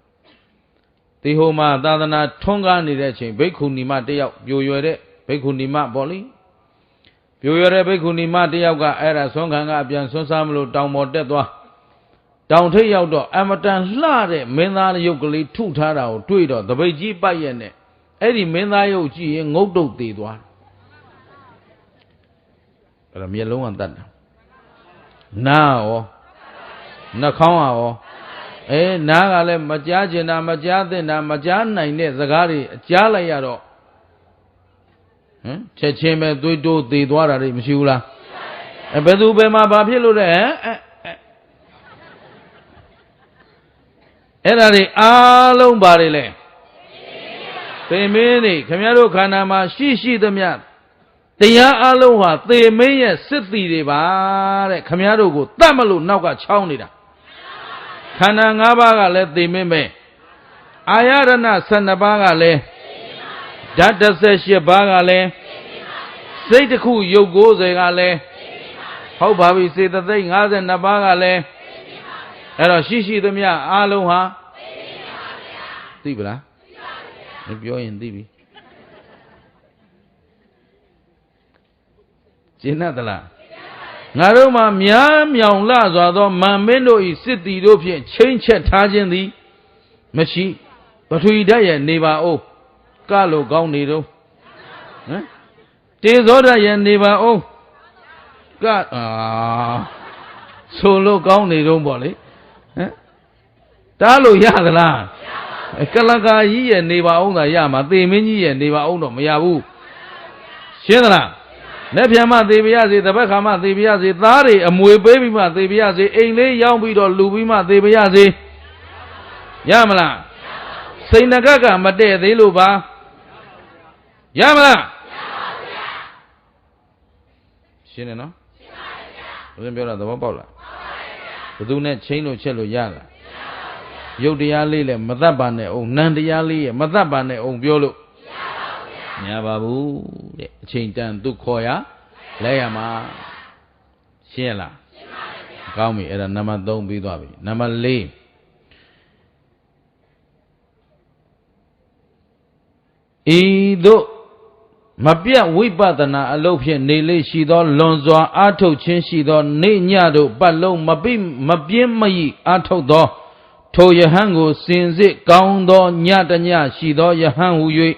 သီဟိုမှာသာသနာထွန်းကားနေတဲ့အချိန်ဘိက္ခုနီမတယောက်ပြိုရွယ်တဲ့ဘိက္ခုနီမပေါ့လေပြိုရွယ်တဲ့ဘိက္ခုနီမတယောက်ကအဲ့ဒါဆွမ်းခံကအပြန်ဆွမ်းစားမလို့တောင်ပေါ်တက်သွားတောင်ထိပ်ရောက်တော့အမတန်လှတဲ့မင်းသားရုပ်ကလေးထုထားတာကိုတွေ့တော့တပိတ်ကြီးပိုက်ရဲ့နဲ့အဲ့ဒီမင်းသားရုပ်ကြည့်ရင်ငုတ်တုတ်သေးသွားအဲ့ဒါမျက်လုံးကတတ်တာနားရောနှာခေါင်းရောနားကလည်းမကြားကျင်တာမကြားသင့်တာမကြားနိုင်တဲ့စကားတွေကြားလိုက်ရတော့ချက်ချင်းပဲသွေးတိုးသေးသွားတာတွေမရှိဘူးလား ဘယ်သူဘယ်မှာဘာဖြစ်လို့လဲအဲ့ဒါတွေအားလုံးပါတယ်လေသေမင်းနေခင်ဗျားတို့ခန္ဓာမှာရှိသမျှတရားအားလုံးဟာသေမင်းရဲ့စစ်တီတွေပါတဲ့ခင်ဗျားတို့ကိုတတ်မလို့နောက်ကချောင်းနေတာခန္ဓာ၅ပါးကလည်းသေမင်းပဲအာယရဏ12ပါးကလည်းဓာတ်18ပါးကလည်းစိတ်တစ်ခုရုပ်90ကလည်းဟုတ်ပါပြီစေတသိက်52ပါးကလည်းအဲ့တော့ရှိသမျှအားလုံးဟာသိပလားမပြောရင်သိပြီရှင်းသလားငါတို့မှာများမြောင်လှစွာသောမန်မင်းတို့ဤစစ်တီတို့ဖြင့်ချိန်ချက်ထားခြင်းသည်မရှိပထဝီဓာတ်ရဲ့နေပါအောင်ကလို့ကောင်းနေတော့ဟမ်တေဇောဓာတ်ရဲ့နေပါအောင်ကဆိုလို့ကောင်းနေတော့ပေါ့လေဟမ်တားလို့ရသလားကလကာကြီးရဲ့နေပါအောင်သာရမှာသေမင်းကြီးရဲ့နေပါအောင်တော့မရဘူးရှင်းသလားလက်ဖြံမသေပြရစေတပတ်ခါမသေပြရစေသားတွေအမွေပေးပြီးမှသေပြရစေအိမ်လေးရောက်ပြီးတော့လူပြီးမှသေပြရစေရမလားစိန်နဂတ်ကမတည့်သေးလို့ပါရမလားရှင်းတယ်နော်ရှင်းပါပြီဗျာဘုရားပြောတာသဘောပေါက်လားဘယ်သူနဲ့ချင်းလို့ချက်လို့ရလားရုပ်တရားလေးလည်းမတတ်ပါနဲ့အောင်နံတရားလေးရဲ့မတတ်ပါနဲ့အောင်ပြောလို့မရပါဘူးတဲ့အချိန်တန်သူခေါ်ရလဲရမှာရှင်းရလားရှင်းပါပြီဗျာကောင်းပြီအဲ့ဒါနံပါတ်3ပြီးသွားပြီနံပါတ်4ဤသို့မပြတ်ဝိပဿနာအလုပ်ဖြင့်နေလေရှိသောလွန်စွာအာထုတ်ခြင်းရှိသောနေညတို့ပတ်လုံးမပြင်းမဤအာထုတ်သောထိုယဟန်ကိုစင်စစ်ကောင်းသောညတညရှိသောယဟန်ဟူ၍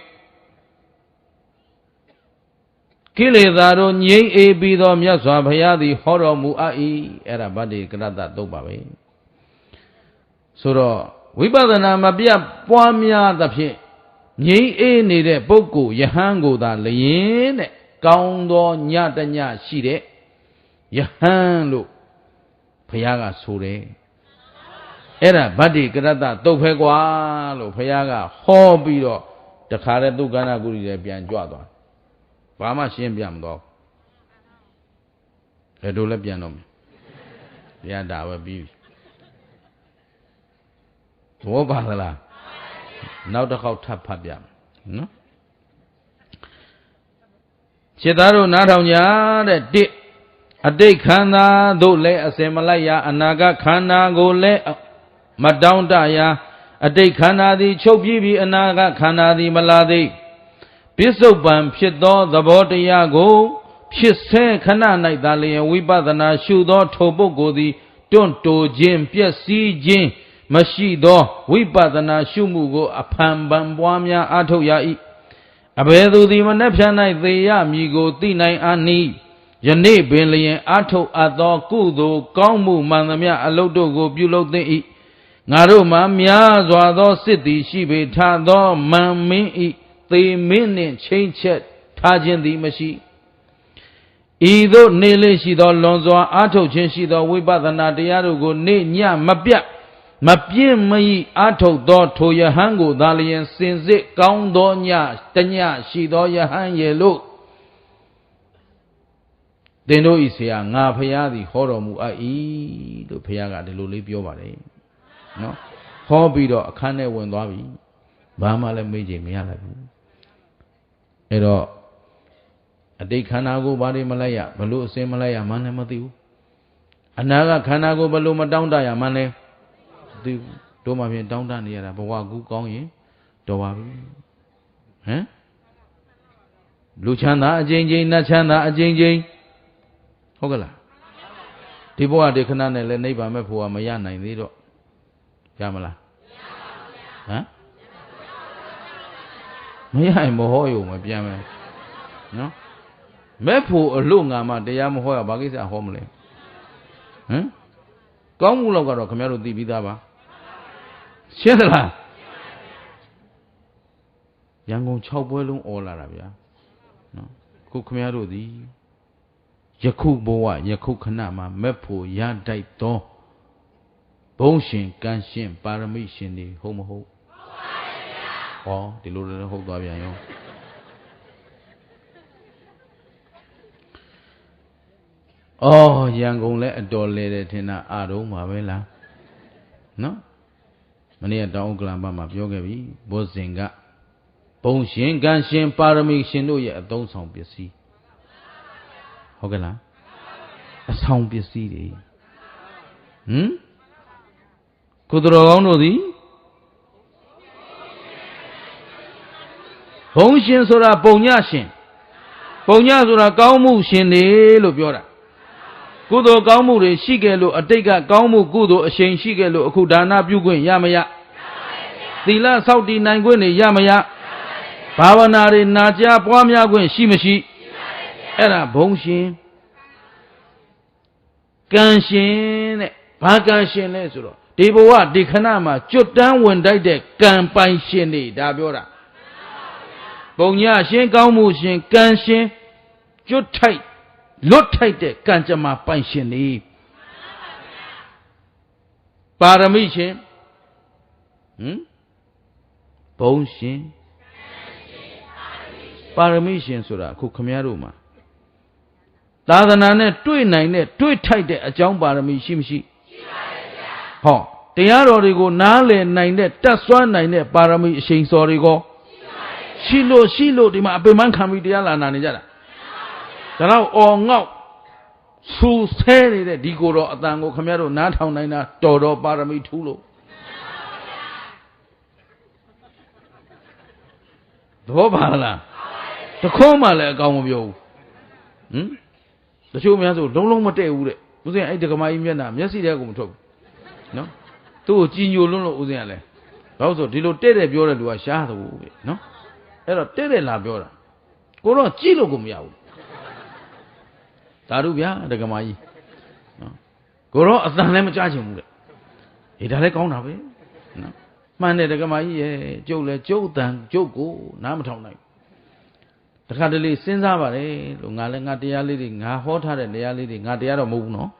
ကိလေသာတို့ငြိမ်းအေးပြီးသောမြတ်စွာဘုရားသည်ဟောတော်မူအပ်၏အဲ့ဒါဗတ္တိကရတ္တသုတ်ပါပဲဆိုတော့ဝိပဿနာမပြတ်ပွားများသဖြင့်ငြိမ်းအေးနေတဲ့ပုဂ္ဂိုလ်ယဟန်ကိုသာလျင်တဲ့ကောင်းသောညတညရှိတဲ့ယဟန်လို့ဘုရားကဆိုတယ်အဲ့ဒါဗတ္တိကရတ္တသုတ်ဖဲကွာလို့ဘုရားကဟောပြီးတော့တခါတည်းသူကဏ္ဍကုရီလည်းပြန်ကြွသွားဘာမှရှင်းပြမတော့ဘယ်လိုလဲပြန်တော့မယ်ဘုရားဒါပဲပြီးပြီဘောပါသလားနောက်တစ်ခေါက်ထပ်ဖတ်ပြမယ်နော်ခြေသားတို့နားထောင်ကြတဲ့တစ်အတိတ်ခန္ဓာတို့လည်းအစင်မလိုက်ရအနာဂတ်ခန္ဓာကိုလည်းမတောင်းတရာအတိတ်ခန္ဓာသည်ချုပ်ပြီးပြီအနာဂတ်ခန္ဓာသည်မလာသေးပစ္စုပန်ဖြစ်သောသဘောတရားကိုဖြစ်ဆဲခဏ၌သာလျင်ဝိပဿနာရှုသောထိုပုဂ္ဂိုလ်သည်တွန့်တိုခြင်းပျက်စီးခြင်းမရှိသောဝိပဿနာရှုမှုကိုအဖန်ပန်ပွားများအားထုတ်ရ၏အဘယ်သူသည်မနှက်ဖြန်၌သေရမည်ကိုသိနိုင်အာနိယနေ့ပင်လျင်အားထုတ်အပ်သောကုသိုလ်ကောင်းမှုမှန်သမျှအလုပ်တို့ကိုပြုလုပ်သင့်၏ငါတို့မှာများစွာသောစစ်သည်ရှိပေထသောမန်မင်း၏သေမင်းနှင့်ချိန်ချက်ထားခြင်းသည်မရှိဤသို့နေလေရှိသောလွန်စွာအားထုတ်ခြင်းရှိသောဝိပဿနာတရားတို့ကိုနေ့ညမပြတ်မပြင်းမဤအာထုတ်သောထိုယဟန်ကိုသာလျင်စင်စစ်ကောင်းသောညတညရှိသောယဟန်ရဲ့လို့သင်တို့ဤဆရာငါဖရာသည်ဟောတော်မူအပ်၏လို့ဖရာကဒီလိုလေးပြောပါတယ်နော်ဟောပြီးတော့အခန်းထဲဝင်သွားပြီဘာမှလည်းမေးချင်မရလိုက်ဘူးအဲ့တော့အတိတ်ခန္ဓာကိုဘာတွေမလိုက်ရဘလို့အစင်မလိုက်ရမှန်းလည်းမသိဘူးအနာဂတ်ခန္ဓာကိုဘလို့မတောင်းတရမှန်းလည်းသိတို့မှဖြင့်တောင်းတနေရတာဘဝကူကောင်းရင်တော်ပါပြီဟမ်လူချမ်းသာအကျဉ်းချင်းနတ်ချမ်းသာအကျဉ်းချင်းဟုတ်ကလားဒီဘဝဒီခဏနဲ့လည်းနိဗ္ဗာန်မဲ့ဖို့ကမရနိုင်သေးတော့ရမလားဟမ်မရရင်မဟောရုံမပြန်မယ်နော်မဲ့ဖို့အလို့ငါမှတရားမဟောရဘာကိစ္စဟောမလဲဟမ်ကောင်းမှုလောက်ကတော့ခင်ဗျားတို့သိပြီးသားပါရှင်းသလားရန်ကုန်6ပွဲလုံးអော်လာတာဗျာနော်ခုခင်ဗျားတို့သည်ရ ခုဘဝယခုခဏမှာမက်ဖို့ရတိုက်သောဘုံရှင်ကံရှင်ပါရမီရှင်တွေဟုတ်မဟုတ်ဟုတ်ပါဗျာဟောဒီလိုလည်းဟုတ်သွားပြန်ရောအော်ရန်ကုန်လည်းအတော်လဲတယ်ထင်တာအာတုံးပါပဲလားနော်မနေ့ကတောင်ဥက္ကလမှာပြောခဲ့ပြီဘုဇင်ကဘုံရှင်ကံရှင်ပါရမီရှင်တို့ရဲ့အသုံးဆောင်ပစ္စည်းဟုတ်ကဲ့လားအဆောင်ပစ္စည်းတွေကိုယ်တော်ကောင်းတို့သည်ဘုံရှင်ဆိုတာပုံညရှင်ပုံညဆိုတာကောင်းမှုရှင်တွေလို့ပြောတာကုသိုလ်ကောင်းမှုတွေရှိခဲ့လို့အတိတ်ကကောင်းမှုကုသိုလ်အရှိန်ရှိခဲ့လို့အခုဒါနပြုခွင့်ရမရသီလဆောက်တည်နိုင်ခွင့်တွေရမရဘာဝနာတွေနာကြားပွားများခွင့်ရှိမရှိအဲ့ဒါဘုံရှင်ကံရှင်တဲ့ဘာကံရှင်လဲဆိုတော့ဒီဘဝဒီခဏမှာကျွတ်တန်းဝင်တိုက်တဲ့ကံပိုင်ရှင်တွေဒါပြောတာပုံညရှင်ကောင်းမှုရှင်ကံရှင်ကျွတ်ထိုက်လွတ်ထိုက်တဲ့ကံကြမ္မာပိုင်ရှင်တွေပါရမီရှင်ဘုံရှင်ပါရမီရှင်ဆိုတာအခုခမည်းတော်မှာသာသနာနဲ့တွေ့နိုင်တဲ့တွေ့ထိုက်တဲ့အကြောင်းပါရမီရှိမရှိရှိပါတယ်ဗျာဟောတရားတော်တွေကိုနားလည်နိုင်တဲ့တတ်စွမ်းနိုင်တဲ့ပါရမီအရှိန်စော်တွေကိုရှိလို့ဒီမှာအပင်ပန်းခံပြီးတရားလာနာနေကြတာဒါတော့အော်ငေါ့ဆူဆဲနေတဲ့ဒီကိုယ်တော်အတန်ကိုခမည်းတော်နားထောင်နိုင်တာတော်ပါရမီထူးလို့သဘောပါလားတခေါမှလည်းအကောင်မပြောဘူးတချို့များဆိုလုံးမတည့်ဘူးတဲ့ဦးဇင်းအဲ့ဒကမာကြီးမျက်နှာမျက်စိထဲကိုမထုတ်ဘူးနော်သူ့ကိုကြည်ညိုလွန်းလို့ဦးဇင်းကလည်းဘာလို့ဆိုဒီလိုတဲ့တဲ့ပြောတဲ့လူကရှားသဘူးပဲနော်အဲ့တော့တဲ့လာပြောတာကိုတော့ကြည့်လို့ကိုမရဘူးသာဓုဗျာဒကမာကြီးနော်ကိုတော့အတန်လည်းမကြားချင်ဘူးတဲ့အေးဒါလည်းကောင်းတာပဲနော်မှန်တယ်ဒကမာကြီးရဲ့ကျုပ်လည်းကျုပ်တန်ကျုပ်ကိုနားမထောင်နိုင်တခါတလေစဉ်းစားပါတယ်လို့ငါလည်းငါတရားလေးတွေငါဟောထားတဲ့တရားလေးတွေငါတရားတော့မဟုတ်ဘူးနော်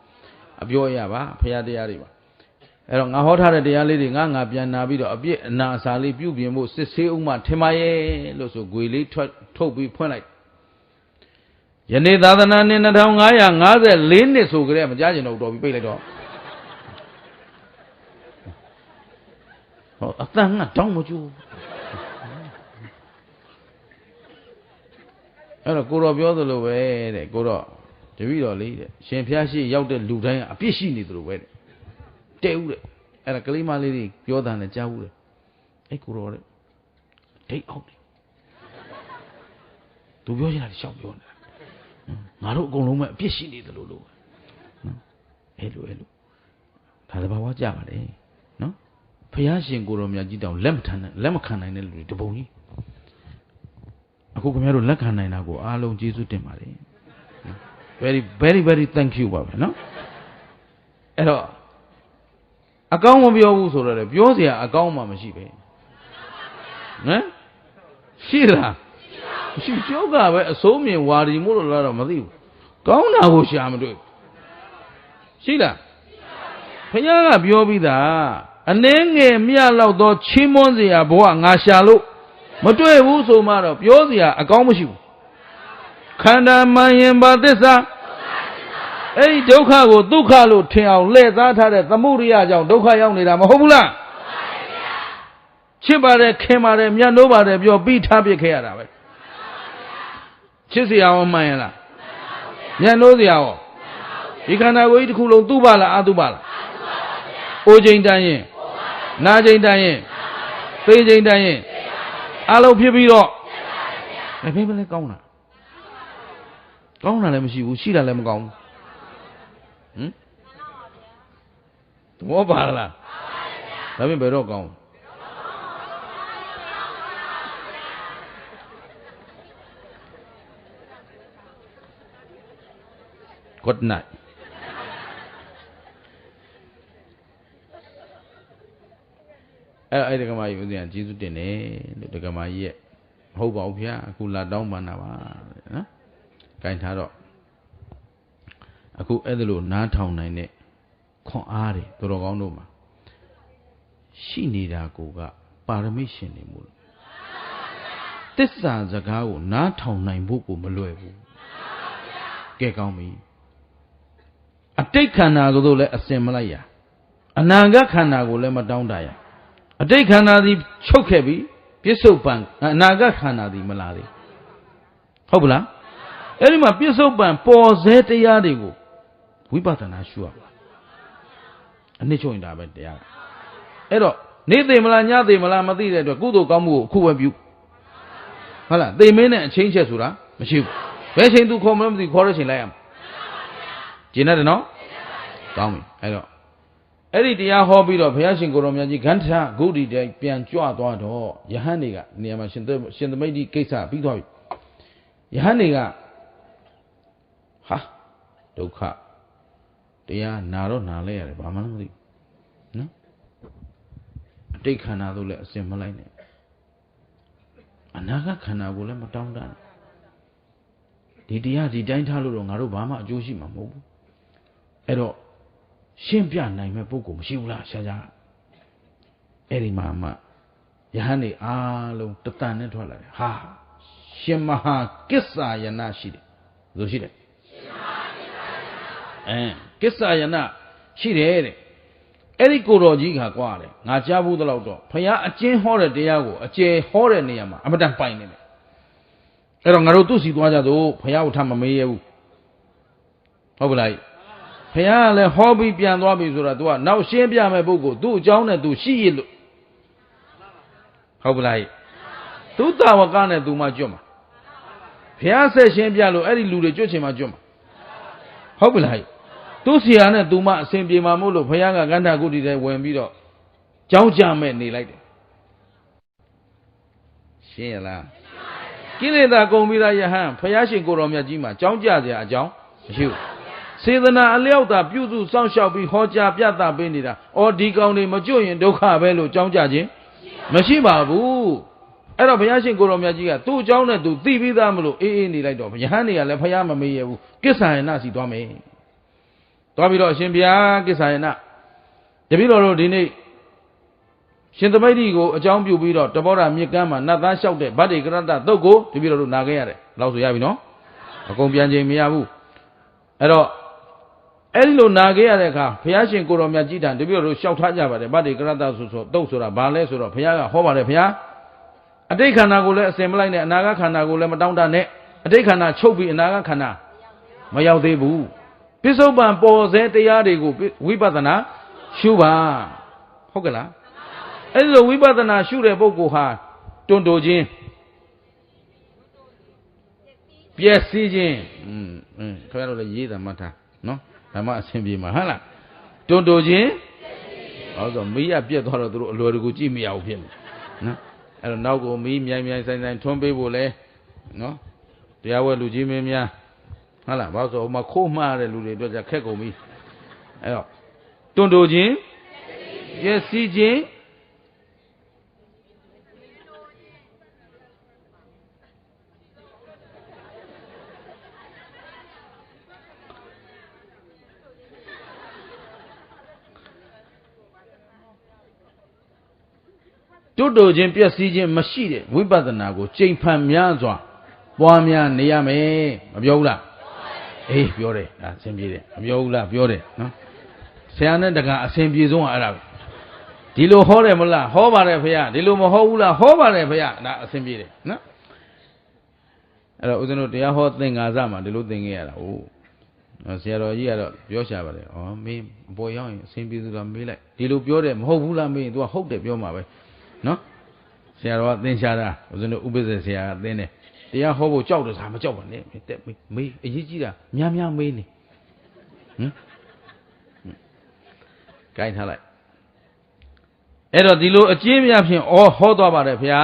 အပြောရပါဖရာတရားတွေပါအဲ့တော့ငါဟောထားတဲ့တရားလေးတွေငါပြန်နာပြီးတော့အပြစ်အနာအစာလေးပြုပြင်ဖို့စစ်ဆေးဥမှထင်ပါရဲ့လို့ဆိုဂွေလေးထုတ်ပြီးဖွင့်လိုက်ယနေ့သာသနာနှစ်2554နှစ်ဆိုကြတဲ့မကြားကျင်တော့တော်ပြီးပိတ်လိုက်တော့ဟောအတန်ကတောင်းမကျူအဲ့တော့ကိုတော်ပြောသလိုပဲတဲ့ကိုတော့တပည့်တော်လေးတဲ့ရှင်ဖျားရှိရောက်တဲ့လူတိုင်းအပြစ်ရှိနေသလိုပဲတဲ့ဦးတဲ့အဲ့ဒါကလေးမလေးတွေပြောတာနဲ့ကြားဦးတယ်အဲ့ကိုတော်တဲ့ဒိတ်အောင်တယ်သူပြောချင်တာရှောက်ပြောနေတာငါတို့အကုန်လုံးပဲအပြစ်ရှိနေသလိုလို့နော်အဲ့လိုဒါသဘာဝကြပါလေနော်ဖျားရှင်ကိုတော်မြတ်ကြီးတောင်လက်မခံနိုင်တဲ့လူတွေတပုံကြီးအခုခင်ဗျားတို့လက်ခံနိုင်တာကိုအားလုံးကျေးဇူးတင်ပါတယ် very thank you ပါပဲเนาะအဲ့တော့အကောင်းမပြောဘူးဆိုတော့လေပြောเสียအကောင်းမှမရှိပဲဟမ်ရှိလားရှိကျောက်ကပဲအစိုးမြင်ဝါဒီမို့လို့လားတော့မသိဘူးကောင်းတာကိုရှာမတွေ့ရှိလားခင်ဗျားကပြောပြီးသားအနှဲငယ်မြလောက်သောချီးမွမ်းเสียဘဝငါရှာလို့မတွေ့ဘူးဆိုမှတော့ပြောเสียအကောင်းမရှိဘူးခန္ဓာမှန်ရင်ပါသစ္စာအဲ့ဒီဒုက္ခကိုဒုက္ခလို့ထင်အောင်လှည့်စားထားတဲ့သမှုရိယကြောင့်ဒုက္ခရောက်နေတာမဟုတ်ဘူးလားချစ်ပါတယ်ခင်ပါတယ်မြတ်လို့ပါတယ်ပြောပြီးထားပြခဲ့ရတာပဲချစ်เสียအောင်မှန်ရင်လားမြတ်လို့เสียအောင်ဒီခန္ဓာကိုယ်ကြီးတစ်ခုလုံးသူ့ပါလားအတုပါလားအိုချိန်တန်းရင်နာချိန်တန်းရင်သိချိန်တန်းရင်အလုံးဖြစ်ပြီးတော့ဘယ်ပဲလဲကောင်းတာလည်းမရှိဘူးရှိတာလည်းမကောင်းဘူးသဘောပါလားဒါပြင်ဘယ်တော့ကောင်း Good night အဲ့ဒကမာကြီးဦးဇင်းကျေးဇူးတင်တယ်လို့ဒကမာကြီးရဲ့ဟုတ်ပါဘူးဗျာအခုလာတောင်းပန်တာပါနော်ကြင်ထားတော့ အခုအဲ့ဒါလို့နားထောင်နိုင်တဲ့ခွန်အားတွေတော်ကောင်းတို့မှာရှိနေတာကိုကပါရမီရှင်နေမှုလို့သစ္စာစကားကိုနားထောင်နိုင်ဖို့ကိုမလွယ်ဘူးကဲကောင်းပြီအတိတ်ခန္ဓာကိုလည်းအစင်မလိုက်ရအနာဂတ်ခန္ဓာကိုလည်းမတောင်းတရအတိတ်ခန္ဓာသည်ချုပ်ခဲ့ပြီပြစ္ဆုတ်ပံအနာဂတ်ခန္ဓာသည်မလာသေးဟုတ်ပလားအဲ့ဒီမှာပြစ္ဆုတ်ပံပေါ်စေတရားတွေကိုဝိပဿနာရှုရမှာအနှစ်ချုပ်ရင်ဒါပဲတရားအဲ့တော့နေသိမလားညသိမလားမသိတဲ့အတွက်ကုသိုလ်ကောင်းမှုကိုအခုပဲပြုဟုတ်လားသိမင်းနဲ့အချင်းချက်ဆိုတာမရှိဘူးဘယ်ချိန်သူခေါ်မလို့မသိခေါ်တဲ့ချိန်လိုက်ရမှာကျင်တယ်နော်ကောင်းပြီအဲ့တော့အဲ့ဒီတရားဟောပြီးတော့ဘုရားရှင်ကိုရောမြတ်ကြီးဂန္ဓဂုတိတိုင်ပြန်ကြွသွားတော့ယဟန်တွေကနေရာမှာရှင်သမိတ်ဒီကိစ္စပြီးသွားပြီယဟန်တွေကဟာဒုက္ခတရားနာတော့နာလဲရတယ်ဘာမှမသိနော်အတိတ်ခန္ဓာတို့လည်းအစင်မလိုက်နဲ့အနာဂတ်ခန္ဓာကိုလည်းမတောင်းတနဲ့ဒီတရားဒီတိုင်းထားလို့တော့ငါတို့ဘာမှအကျိုးရှိမှာမဟုတ်ဘူးအဲ့တော့ရှင်းပြနိုင်မဲ့ပုဂ္ဂိုလ်မရှိဘူးလားရှားရှားအဲ့ဒီမှာမှယဟန်နေအားလုံးတတန်နဲ့ထွက်လာတယ်ဟာရှင်မဟာကိစ္ဆာယနာရှိတယ်ဘယ်လိုရှိတယ်ကိစ္ဆာယနာရှိတယ်တဲ့အဲ့ဒီကိုတော်ကြီးခါကွာတယ်ငါကြားဘူးတော့တော့ဘုရားအကျဉ်းဟောတဲ့တရားကိုအကျယ်ဟောတဲ့နေရာမှာအမတန်ပိုင်နေတယ်အဲ့တော့ငါတို့သူ့စီသွားကြတော့ဘုရားကိုထပ်မမေးရဘူးဟုတ်ပလားဘုရားကလည်းဟောပြီးပြန်သွားပြီဆိုတာ तू ကနောက်ရှင်းပြမဲ့ပုဂ္ဂိုလ်သူ့အကြောင်းနဲ့ तू ရှိရလို့ဟုတ်ပလားသူ့တာဝကနဲ့ तू မှကြွတ်မှာဘုရားဆက်ရှင်းပြလို့အဲ့ဒီလူတွေကြွတ်ချင်မှကြွတ်မှာဟုတ်ပလားသူ့ဆရာနဲ့ तू မှအစဉ်ပြေမှာမို့လို့ဘုရားကကန္တာကုတိထဲဝင်ပြီးတော့ကြောင်းကြမဲ့နေလိုက်တယ်ရှင်းရလားကိလေသာကုန်ပြီးသားယဟန်ဘုရားရှင်ကိုယ်တော်မြတ်ကြီးမှာကြောင်းကြစရာအကြောင်းမရှိဘူးစေတနာအလျောက်သာပြုစုစောင့်ရှောက်ပြီးဟောကြားပြသပေးနေတာအော်ဒီကောင်တွေမကြွရင်ဒုက္ခပဲလို့ကြောင်းကြခြင်းမရှိပါဘူးအဲ့တော့ဘုရားရှင်ကိုယ်တော်မြတ်ကြီးကသူ့အကြောင်းနဲ့သူသိပြီးသားမလို့အေးအေးနေလိုက်တော့ယဟန်တွေကလည်းဘုရားမမေးရဘူးကိစ္ဆာယနာစီသွားမယ်သွားပြီးတော့အရှင်ဘုရားကိစ္ဆာယနာတပည့်တော်တို့ဒီနေ့ရှင်သမိတ်ဒီကိုအကြောင်းပြုပြီးတော့တဘောဓမြစ်ကမ်းမှာနတ်သားလျှောက်တဲ့ဗတ္တိကရတ္တသုတ်ကိုတပည့်တော်တို့နာခဲ့ရတယ်လောက်ဆိုရပြီနော်အကုန်ပြန်ချိန်မရဘူးအဲ့တော့အဲ့ဒီလိုနာခဲ့ရတဲ့အခါဘုရားရှင်ကိုယ်တော်မြတ်ကြီးတန်တပည့်တော်တို့လျှောက်ထားကြပါတယ်ဗတ္တိကရတ္တဆိုသုတ်ဆိုတာဘာလဲဆိုတော့ဘုရားကဟောပါတယ်ဘုရားအတိတ်ခန္ဓာကိုလည်းအစင်မလိုက်နဲ့အနာဂတ်ခန္ဓာကိုလည်းမတောင်းတနဲ့အတိတ်ခန္ဓာချုပ်ပြီးအနာဂတ်ခန္ဓာမရောက်သေးဘူးပြစ္ဆုတ်ပံပေါ်စေတရားတွေကိုဝိပဿနာရှုပါဟုတ်ကဲ့လားအဲ့ဒီလိုဝိပဿနာရှုတဲ့ပုဂ္ဂိုလ်ဟာတွန့်တိုခြင်းပျက်စီးခြင်းခင်ဗျားတို့လည်းရေးတာမှတ်ထားနော်ဓမ္မအဆင်ပြေမှာဟုတ်လားတွန့်တိုခြင်းဟောဆိုမီးရပြက်သွားတော့သူတို့အလွယ်တကူကြည့်မရဘူးဖြစ်နေနော်အဲ့တော့နောက်ကိုမီးမြိုင်မြိုင်ဆိုင်ဆိုင်ထွန်းပေးဖို့လဲနော်တရားဝဲလူကြီးမင်းများဟုတ်လားဘာလို့ဆိုဟိုမှာခိုးမှားတဲ့လူတွေအတွက်ကြခက်ကုန်ပြီအဲ့တော့တွန့်တိုခြင်းပျက်စီးခြင်းတွတ်တိုခြင်းပျက်စီးခြင်းမရှိတဲ့ဝိပဿနာကိုကြိမ်ဖန်များစွာပွားများနေရမယ်မပြောဘူးလားအေးပြောတယ်ဒါအဆင်ပြေတယ်မပြောဘူးလားပြောတယ်နော်ဆရာနဲ့တကအဆင်ပြေဆုံးကအဲ့ဒါပဲဒီလိုဟောတယ်မလားဟောပါတယ်ဖေရဒီလိုမဟောဘူးလားဟောပါတယ်ဖေရဒါအဆင်ပြေတယ်နော်အဲ့တော့ဦးဇင်းတို့တရားဟောသင်္ဃာစမှာဒီလိုသင်ခဲ့ရတာဟုတ်ဆရာတော်ကြီးကတော့ပြောရှာပါတယ်ဩမင်းပေါ်ရောက်ရင်အဆင်ပြေဆိုတာမေးလိုက်ဒီလိုပြောတယ်မဟုတ်ဘူးလားမေးရင် तू ကဟုတ်တယ်ပြောမှာပဲနော်ဆရာတော်ကသင်ရှာတာဦးဇင်းတို့ဥပ္ပဇ္ဇဆရာကသင်တယ်တရားဟောဖို့ကြောက်တယ်ဆိုတာမကြောက်ပါနဲ့တက်မေးအရေးကြီးတာများများမေးနေဂိုင်းထားလိုက်အဲ့တော့ဒီလိုအကျဉ်းများဖြင့်ဟောသွားပါတယ်ဗျာ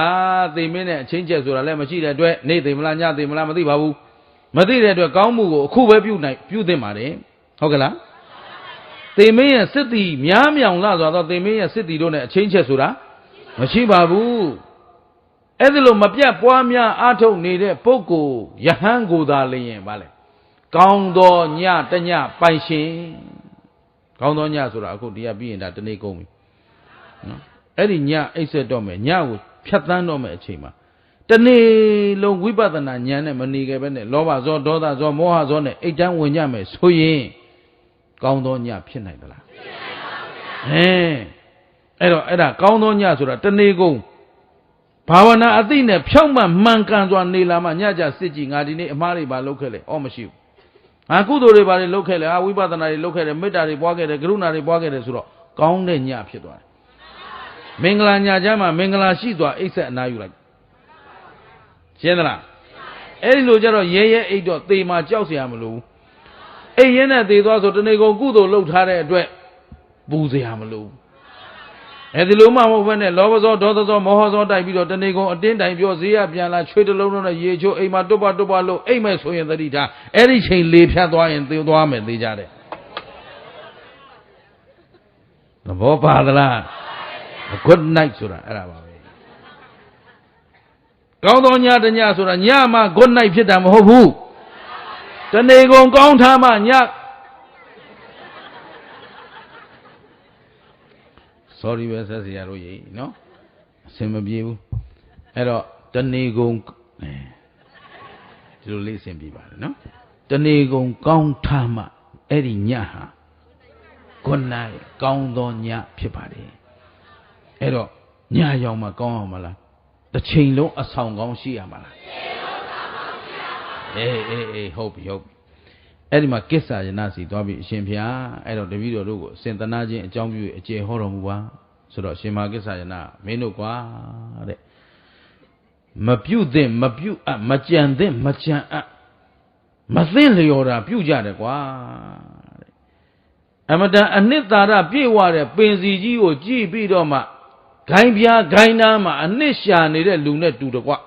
သိမင်းနဲ့အချင်းချက်ဆိုတာလည်းမရှိတဲ့အတွက်နေသိမလားညသိမလားမသိပါဘူးမသိတဲ့အတွက်ကောင်းမှုကိုအခုပဲပြုသင့်ပါတယ်ဟုတ်ကဲ့လားသိမင်းရဲ့စစ်တီများမြောင်လာဆိုတော့သိမင်းရဲ့စစ်တီတို့နဲ့အချင်းချက်ဆိုတာမရှိပါဘူးအဲ့ဒါလို့မပြတ်ပွားများအားထုတ်နေတဲ့ပုဂ္ဂိုလ်ယဟန်ကိုသာလျင်ဗါလဲ ကောင်းသောညတညပိုင်ရှင်ကောင်းသောညဆိုတာအခုတရားပြီးရင်ဒါတနေ့ကုန်ပြီနော်အဲ့ဒီညအိပ်ဆက်တော့မယ်ညကိုဖြတ်သန်းတော့မယ်အချိန်မှာတနေ့လုံးဝိပဿနာဉာဏ်နဲ့မနေခဲ့ပဲနဲ့လောဘဇောဒေါသဇောမောဟဇောနဲ့အိတ်တန်းဝင်ကြမယ်ဆိုရင်ကောင်းသောညဖြစ်နိုင်သလားအဲ့တော့အဲ့ဒါကောင်းသောညဆိုတာတနေ့ကုန်ဘာဝနာအသိနဲ့ဖြောင့်မတ်မှန်ကန်စွာနေလာမှညကြစစ်ကြည့်ငါဒီနေ့အမှားတွေပါလုပ်ခဲ့လေအော်မရှိဘူးငါကုသိုလ်တွေပါလေလုပ်ခဲ့လေဝိပဿနာတွေလုပ်ခဲ့တယ်မေတ္တာတွေပွားခဲ့တယ်ကရုဏာတွေပွားခဲ့တယ်ဆိုတော့ကောင်းတဲ့ညဖြစ်သွားတယ်မင်္ဂလာညချမ်းမှာမင်္ဂလာရှိစွာအိပ်ဆက်အနားယူလိုက်ရှင်းသလားအဲ့ဒီလိုကြတော့ရဲအိတ်တော့သေမှာကြောက်เสียမလို့အိမ်ရင်းနဲ့သေသွားဆိုတနေ့ကုန်ကုသိုလ်လုပ်ထားတဲ့အတွက်ပူเสียမလို့အဲ့ဒီလိုမှမဟုတ်ဘဲနဲ့လောဘဇောဒေါသဇောမောဟဇောတိုက်ပြီးတော့တနေ့ကုန်အတင်းတိုင်ပြောဈေးရပြန်လာချွေးတလုံးလုံးနဲ့ရေချိုးအိမ်မှာတွတ်ပလို့အိမ်မဲ့ဆိုရင်သတိထားအဲ့ဒီချိန်လေဖြတ်သွားရင်သေသွားမယ်သိကြတယ်သဘောပါသလား good night ဆိုတာအဲ့ဒါပါပဲကောင်းသောညတညဆိုတာညမှာ good night ဖြစ်တာမဟုတ်ဘူးတနေ့ကုန်ကောင်းထားမှညsorry ပဲဆက်စီရလို့ရေနော်အစင်မပြေဘူးအဲ့တော့တနေ့ကုန်ဒီလိုလေးအစင်ပြေပါတယ်နော်တနေ့ကုန်ကောင်းထားမှအဲ့ဒီညဟာ good night ကောင်းသောညဖြစ်ပါတယ်အဲ့တော့ညရောက်မှကောင်းအောင်မလားတစ်ချိန်လုံးအဆောင်ကောင်းရှိရမှာလားအေးဟုတ်ပြီအဲ့ဒီမှာကိစ္ဆာယနာစီသွားပြီအရှင်ဘုရားအဲ့တော့တပည့်တော်တို့ကိုစင်တနာချင်းအကြောင်းပြုအကျေဟောတော်မူပါဆိုတော့ရှင်မကိစ္ဆာယနာမင်းတို့ကွာတဲ့မပြုတ်သင့်မပြုတ်အပ်မကြံသင့်မကြံအပ်မသိလျော်တာပြုတ်ကြတယ်ကွာတဲ့အမတန်အနှစ်သာရပြည့်ဝတဲ့ပင်စီကြီးကိုကြည့်ပြီးတော့မှဂိုင်းပြားဂိုင်းသားမှာအနှစ်ရှာနေတဲ့လူနဲ့တူတယ်ကွာ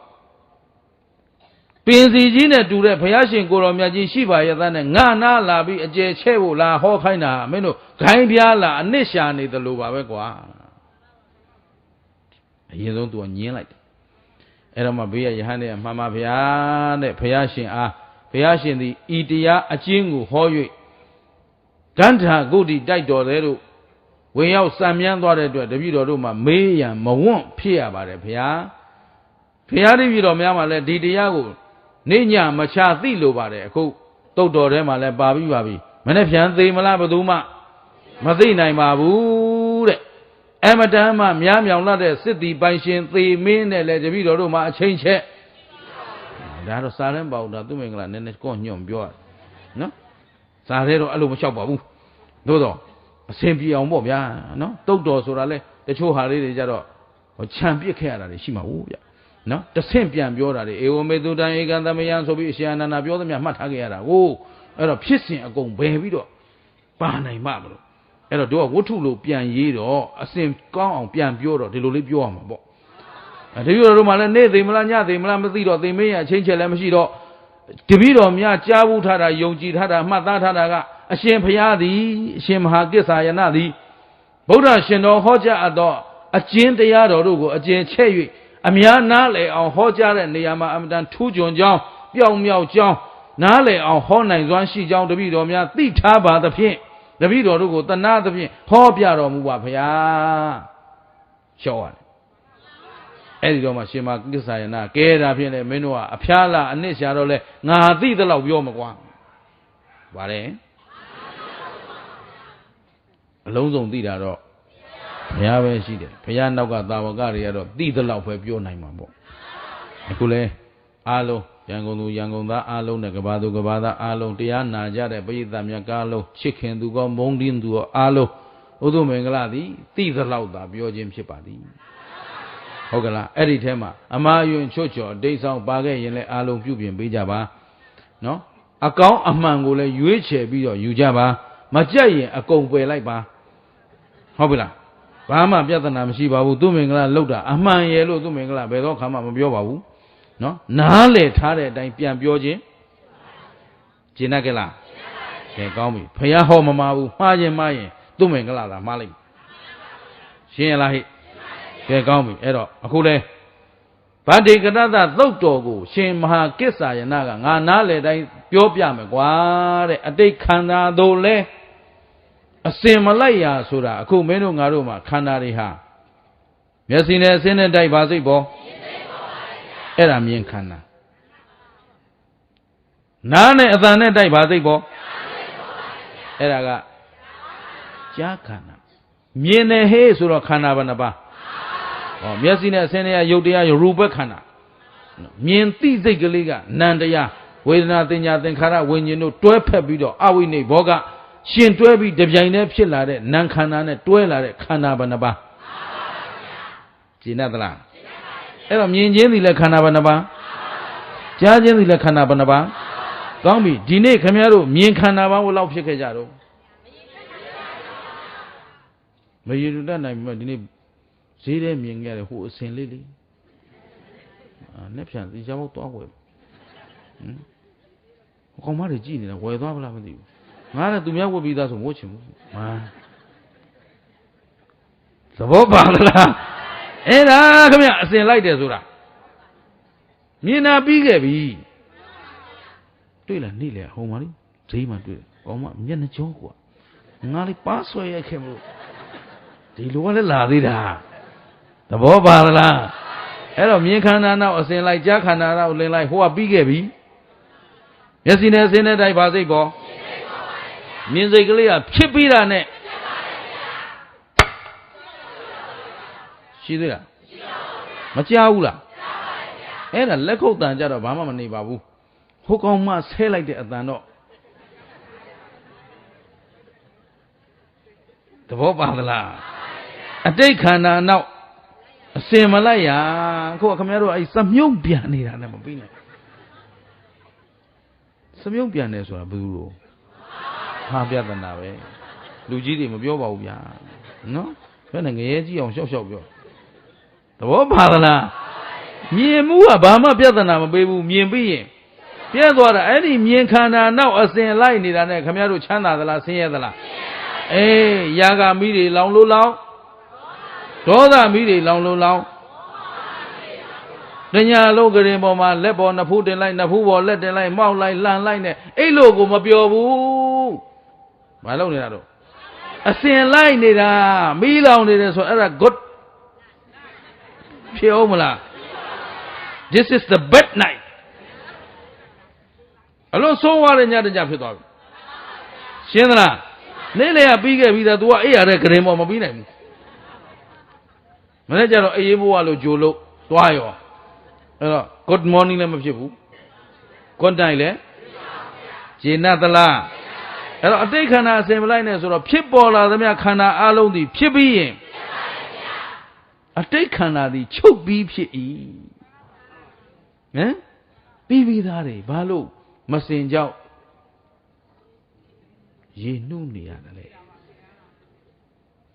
ပင်စီကြီးနဲ့တူတဲ့ဘုရားရှင်ကိုတော်မြတ်ကြီးရှိပါရဲ့သားနဲ့ငါနာလာပြီးအကျယ်ချဲ့ဖို့လာဟောခိုင်းတာမင်းတို့ဂိုင်းပြားလာအနှစ်ရှာနေတယ်လို့ပါပဲကွာအရင်ဆုံးသူကညင်းလိုက်တယ်အဲ့တော့မှဘေးကယဟန်နဲ့မှန်ပါဗျာတဲ့ဘုရားရှင်အားဘုရားရှင်သည်ဤတရားအကျဉ်းကိုဟော၍ကန္ထာဂုတိတိုက်တော်တယ်တို့ဝင်ရောက်စံမြန်းသွားတဲ့အတွက်တပည့်တော်တို့မှမေးရန်မဝွန့်ဖြစ်ရပါတယ်ဗျာဘုရားတပည့်တော်များမှလည်းဒီတရားကိုနေညမချသိလို့ပါတယ်အခုတုတ်တော်ထဲမှာလည်းပါပြီးပါပြီမနေ့ပြန်သေးမလားဘယ်သူမှမသိနိုင်ပါဘူးတဲ့အမတန်မှများမြောင်လာတဲ့စစ်တီပိုင်ရှင်သေမင်းနဲ့လည်းတပည့်တော်တို့မှအချိန်ချက်ဒါတော့စာရင်းပေါ့ဒါသူမင်္ဂလာနည်းနည်းကော့ညွန့်ပြောရနော်စာရဲတော့အဲ့လိုမလျှောက်ပါဘူးသို့တော့အစင်ပြေအောင်ပေါ့ဗျာနော်တုတ်တော်ဆိုတာလဲတချို့ဟာလေးတွေကြတော့ခြံပစ်ခဲ့ရတာတွေရှိမှာဟုတ်ဗျနော်တဆင့်ပြန်ပြောတာတွေဧဝမေတုတံဧကံသမယံဆိုပြီးအရှင်အနန္ဒာပြောသမျှမှတ်ထားခဲ့ရတာကိုအဲ့တော့ဖြစ်စဉ်အကုန်ဘယ်ပြီးတော့ပါနိုင်မှာမလို့အဲ့တော့တို့ကဝတ္ထုလို့ပြန်ရေးတော့အစင်ကောင်းအောင်ပြန်ပြောတော့ဒီလိုလေးပြောရမှာပေါ့တပည့်တော်တို့မှလည်းနေ့သိမလားညသိမလားမသိတော့သိမင်းရအချင်းချက်လည်းမရှိတော့တပည့်တော်များကြားဘူးထားတာယုံကြည်ထားတာမှတ်သားထားတာကအရှင်ဘုရားသည်အရှင်မဟာကိစ္ဆာယနာသည်ဗုဒ္ဓရှင်တော်ဟောကြားအပ်သောအကျဉ်တရားတော်တို့ကိုအကျဉ်ချဲ့၍အများနားလည်အောင်ဟောကြားတဲ့နေရာမှာအမှန်တန်ထူးချွန်ကြောင်းပြောင်မြောက်ကြောင်းနားလည်အောင်ဟောနိုင်စွမ်းရှိကြောင်းတပည့်တော်များသိထားပါသဖြင့်တပည့်တော်တို့ကိုတနာသဖြင့်ဟောပြတော်မူပါဘုရားရှောရတယ်အဲ့ဒီတော့မှရှင်မကိစ္ဆာယနာကဲတာဖြင့်လေမင်းတို့ကအဖျားလားအနစ်ရှာတော့လဲငါသိသလောက်ပြောမကွာဗါတယ်အလုံးစုံသိတာတော့ဘုရားပဲရှိတယ်ဘုရားနောက်ကသာဝကတွေကတော့သိသလောက်ပဲပြောနိုင်မှာပေါ့အခုလဲအားလုံးရန်ကုန်သူရန်ကုန်သားအားလုံးနဲ့ကဘာသူကဘာသားအားလုံးတရားနာကြတဲ့ပရိသတ်များကားလုံးချစ်ခင်သူကောမုန်းတင်းသူကောအားလုံးဥဒ္ဓမင်္ဂလာသည်သိသလောက်သာပြောခြင်းဖြစ်ပါသည်ဟုတ်ကလားအဲ့ဒီထဲမှာအမာယွင်ချွတ်ချော်ဒိတ်ဆောင်ပါခဲ့ရင်လည်းအားလုံးပြုပြင်ပေးကြပါနော်အကောင်းအမှန်ကိုလည်းရွေးချယ်ပြီးတော့ယူကြပါမကြိုက်ရင်အကုန်ပယ်လိုက်ပါဟုတ်ပြီလားဘာမှပြဿနာမရှိပါဘူးသူမင်္ဂလာလောက်တာအမှန်ရဲ့လို့သူမင်္ဂလာဘယ်တော့ခါမှမပြောပါဘူးနော်နားလေထားတဲ့အတိုင်းပြန်ပြောခြင်းကျင်တတ်ကြလားကျင်ကောင်းပြီဖះဟောမမှာဘူးမှားရင်သူမင်္ဂလာသာမှားလိုက်ရှင်းရလားဟိ့ကဲကောင်းပြီအဲ့တော့အခုလဲ ဗဒေကရတသုတ်တော်ကိုရှင်မဟာကိစ္ဆာယနာကငါနားလေတိုင်းပြောပြမယ်ကွာတဲ့အတိတ်ခန္ဓာတို့လဲအစင်မလိုက်ရဆိုတာအခုမင်းတို့ငါတို့မှာခန္ဓာတွေဟာမျက်စိနဲ့အစင်းနဲ့တိုက်ပါစိတ်ပေါ်အဲ့ဒါမြင်ခန္ဓာနားနဲ့အသံနဲ့တိုက်ပါစိတ်ပေါ်အဲ့ဒါကကြားခန္ဓာမြင်တယ်ဟေးဆိုတော့ခန္ဓာဘယ်နှပါဟောမျက်စိနဲ့အစင်းနဲ့ရုပ်တရားရူပခန္ဓာမြင်သိစိတ်ကလေးကနာမ်တရားဝေဒနာတင်ညာသင်္ခါရဝိညာဉ်တို့တွဲဖက်ပြီးတော့အဝိနိဘောကရှင်တွဲပြီးတပြိုင်တည်းဖြစ်လာတဲ့နာမ်ခန္ဓာနဲ့တွဲလာတဲ့ခန္ဓာဘယ်နှပါကျင့်တတ်လားအဲ့တော့မြင်ခြင်းသည်လည်းခန္ဓာဘယ်နှပါကြားခြင်းသည်လည်းခန္ဓာဘယ်နှပါကောင်းပြီဒီနေ့ခင်ဗျားတို့မြင်ခန္ဓာဘာလို့လောက်ဖြစ်ခဲ့ကြတော့မရည်တတ်နိုင်ဘူးဒီနေ့ဈေးထဲမြင်ခဲ့တယ်ဟိုအစင်လေးလေးနဲ့ပြန်ဒီကြောင်တော့ဝယ်ကောင်မတွေကြည့်နေတာဝယ်သွားဗလားမသိဘူးငါလည်းသူများဝယ်ပြီးသားဆိုမို့ချင်ဘူးမာသဘောပါလားအဲ့ဒါခင်ဗျအစင်လိုက်တယ်ဆိုတာမြင်တာပြီးခဲ့ပြီတွေ့လားနေလေဟိုမှာလေဈေးမှာတွေ့တယ်ကောင်မမျက်နှာကြောကွာငါလေးပါဆွဲရခဲ့မလို့ဒီလိုကလည်းလာသေးတာသဘောပါလားအဲ့တော့မြင်ခန္ဓာနောက်အစင်လိုက်ကြားခန္ဓာနောက်လင်းလိုက်ဟိုကပြီးခဲ့ပြီမျက်စိနဲ့အစင်းနဲ့တိုက်ပါစိတ်ပေါ်မြင်စိတ်ကလေးကဖြစ်ပြီးတာနဲ့ရှိသေးလားမကြားဘူးလားအဲ့ဒါလက်ခုပ်တန်ကြတော့ဘာမှမနေပါဘူးဟိုကောင်မှဆဲလိုက်တဲ့အတန်တော့သဘောပါသလားအတိတ်ခန္ဓာနောက်အစင်မလိုက်ရခုခင်ဗျားတို့အဲ့စမြုံပြန်နေတာနဲ့မပြီးနိုင်စမြုံပြန်နေဆိုတာဘယ်လိုလဲဟာပြဿနာပဲလူကြီးတွေမပြောပါဘူးဗျာနော်ဘယ်နဲ့ငရဲကြီးအောင်ရှောက်ရှောက်ပြောသဘောပါသလားမြင်မှုကဘာမှပြဿနာမပေးဘူးမြင်ပြီးရင်ပြဲသွားတာအဲ့ဒီမြင်ခန္ဓာနောက်အစင်လိုက်နေတာနဲ့ခင်ဗျားတို့ချမ်းသာသလားဆင်းရဲသလားအေးယာဂမီးတွေလောင်လို့လောင်ဒေါသမီးတွေလောင်လို့လောင်တညာလုံးကရင်ပေါ်မှာလက်ပေါ်နှစ်ဖူးတင်လိုက်နှစ်ဖူးပေါ်လက်တင်လိုက်မောက်လိုက်လှန်လိုက်နဲ့အဲ့လိုကိုမပြောဘူးမလုပ်နေတာတော့အစင်လိုက်နေတာမီးလောင်နေတယ်ဆိုအဲ့ဒါ good ဖြစ်အောင်မလား this is the bad night အလို့ဆုံးသွားတဲ့ညတညဖြစ်သွားပြီရှင်းသလားနေ့လေကပြီးခဲ့ပြီသား तू ကအေးရတဲ့ကရင်ပေါ်မပြီးနိုင်ဘူးမနေ့ကျတော့အေးဘိုးကလို့ဂျိုလို့သွားရောအဲ့တော့ good morning လည်းမဖြစ်ဘူး good night လည်းဂျေနတ်သလားအဲ့တော့အတိတ်ခန္ဓာအစဉ်မလိုက်နဲ့ဆိုတော့ဖြစ်ပေါ်လာသမျှခန္ဓာအလုံးသည်ဖြစ်ပြီးရင်အတိတ်ခန္ဓာသည်ချုပ်ပြီးဖြစ်၏ဟမ်ပြီးသားတွေဘာလို့မစင်ကြောက်ရေနှုတ်နေရတယ်လေ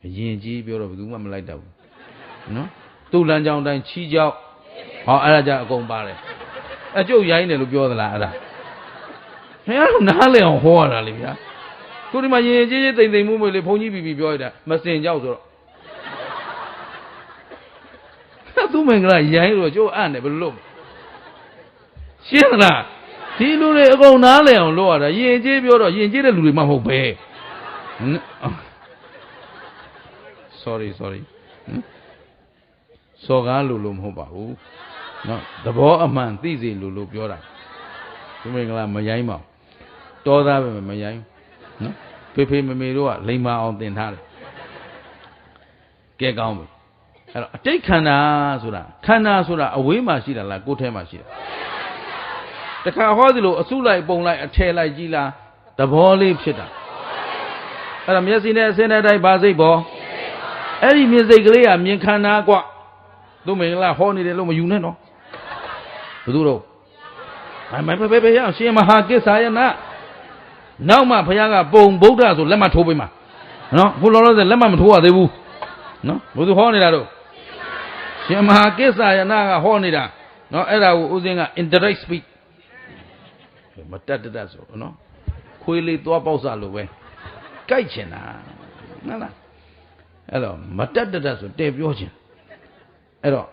အရင်ကြီးပြောတော့ဘယ်သူမှမလိုက်တော့ဘူးနော်သူ့လမ်းကြောင်းတိုင်းချီးကြောက်ဟောအဲ့ဒါကြအကုန်ပါတယ်အကျုပ်ရိုင်းတယ်လို့ပြောသလားအဲ့ဒါခင်ဗျားတို့နားလည်အောင်ဟောရတာလေဗျာခုဒီမှာရင်ကြီးကြီးတိမ်တိမ်မှုမွေလေဘုန်းကြီးပြီးပြောရတာမစင်ကြောက်ဆိုတော့သူ့မင်္ဂလာရိုင်းလို့ကျိုးအံ့တယ်ဘယ်လိုလုပ်ရှင်းလားဒီလူတွေအကုန်နားလည်အောင်လုပ်ရတာရင်ကြီးပြောတော့ရင်ကြီးတဲ့လူတွေမှမဟုတ်ပဲ sorry စော်ကားလို့မဟုတ်ပါဘူးနော်သဘောအမှန်သိစေလို့ပြောတာသူမင်္ဂလာမရိုင်းပါဘူးတောသားပဲမရိုင်းနော်ဖေဖေမေမေတို့ကလိမ္မာအောင်သင်ထားတယ်ကဲကောင်းပြီအဲ့တော့အတိတ်ခန္ဓာဆိုတာအဝေးမှာရှိတာလားကိုယ်ထဲမှာရှိတာတခါဟောသလိုအစုလိုက်ပုံလိုက်အထည်လိုက်ကြီးလားသဘောလေးဖြစ်တာအဲ့ဒါမျက်စိနဲ့အစင်းနဲ့တိုင်းဘာစိတ်ပေါ်အဲ့ဒီမြင်စိတ်ကလေးကမြင်ခန္ဓာกว่าသူမင်္ဂလာဟောနေတယ်လို့မယူနဲ့နော်ဘယ်သူတော့ဘယ်ရရှင်မဟာကိစ္ဆာယနာနောက်မှဘုရားကပုံဗုဒ္ဓဆိုလက်မထိုးပေးမှာနော်ခုလောလောဆယ်လက်မထိုးရသေးဘူးနော်ဘယ်သူဟောနေတာတော့ရှင်မဟာကိစ္ဆာယနာကဟောနေတာနော်အဲ့ဒါကိုဦးဇင်းက indirect speech မတတ်ဆိုနော်ခွေးလေးသွားပေါက်စားလို့ပဲကြိုက်ချင်တာဟုတ်လားအဲ့တော့မတတ်ဆိုတဲပြောချင်အဲ့တော့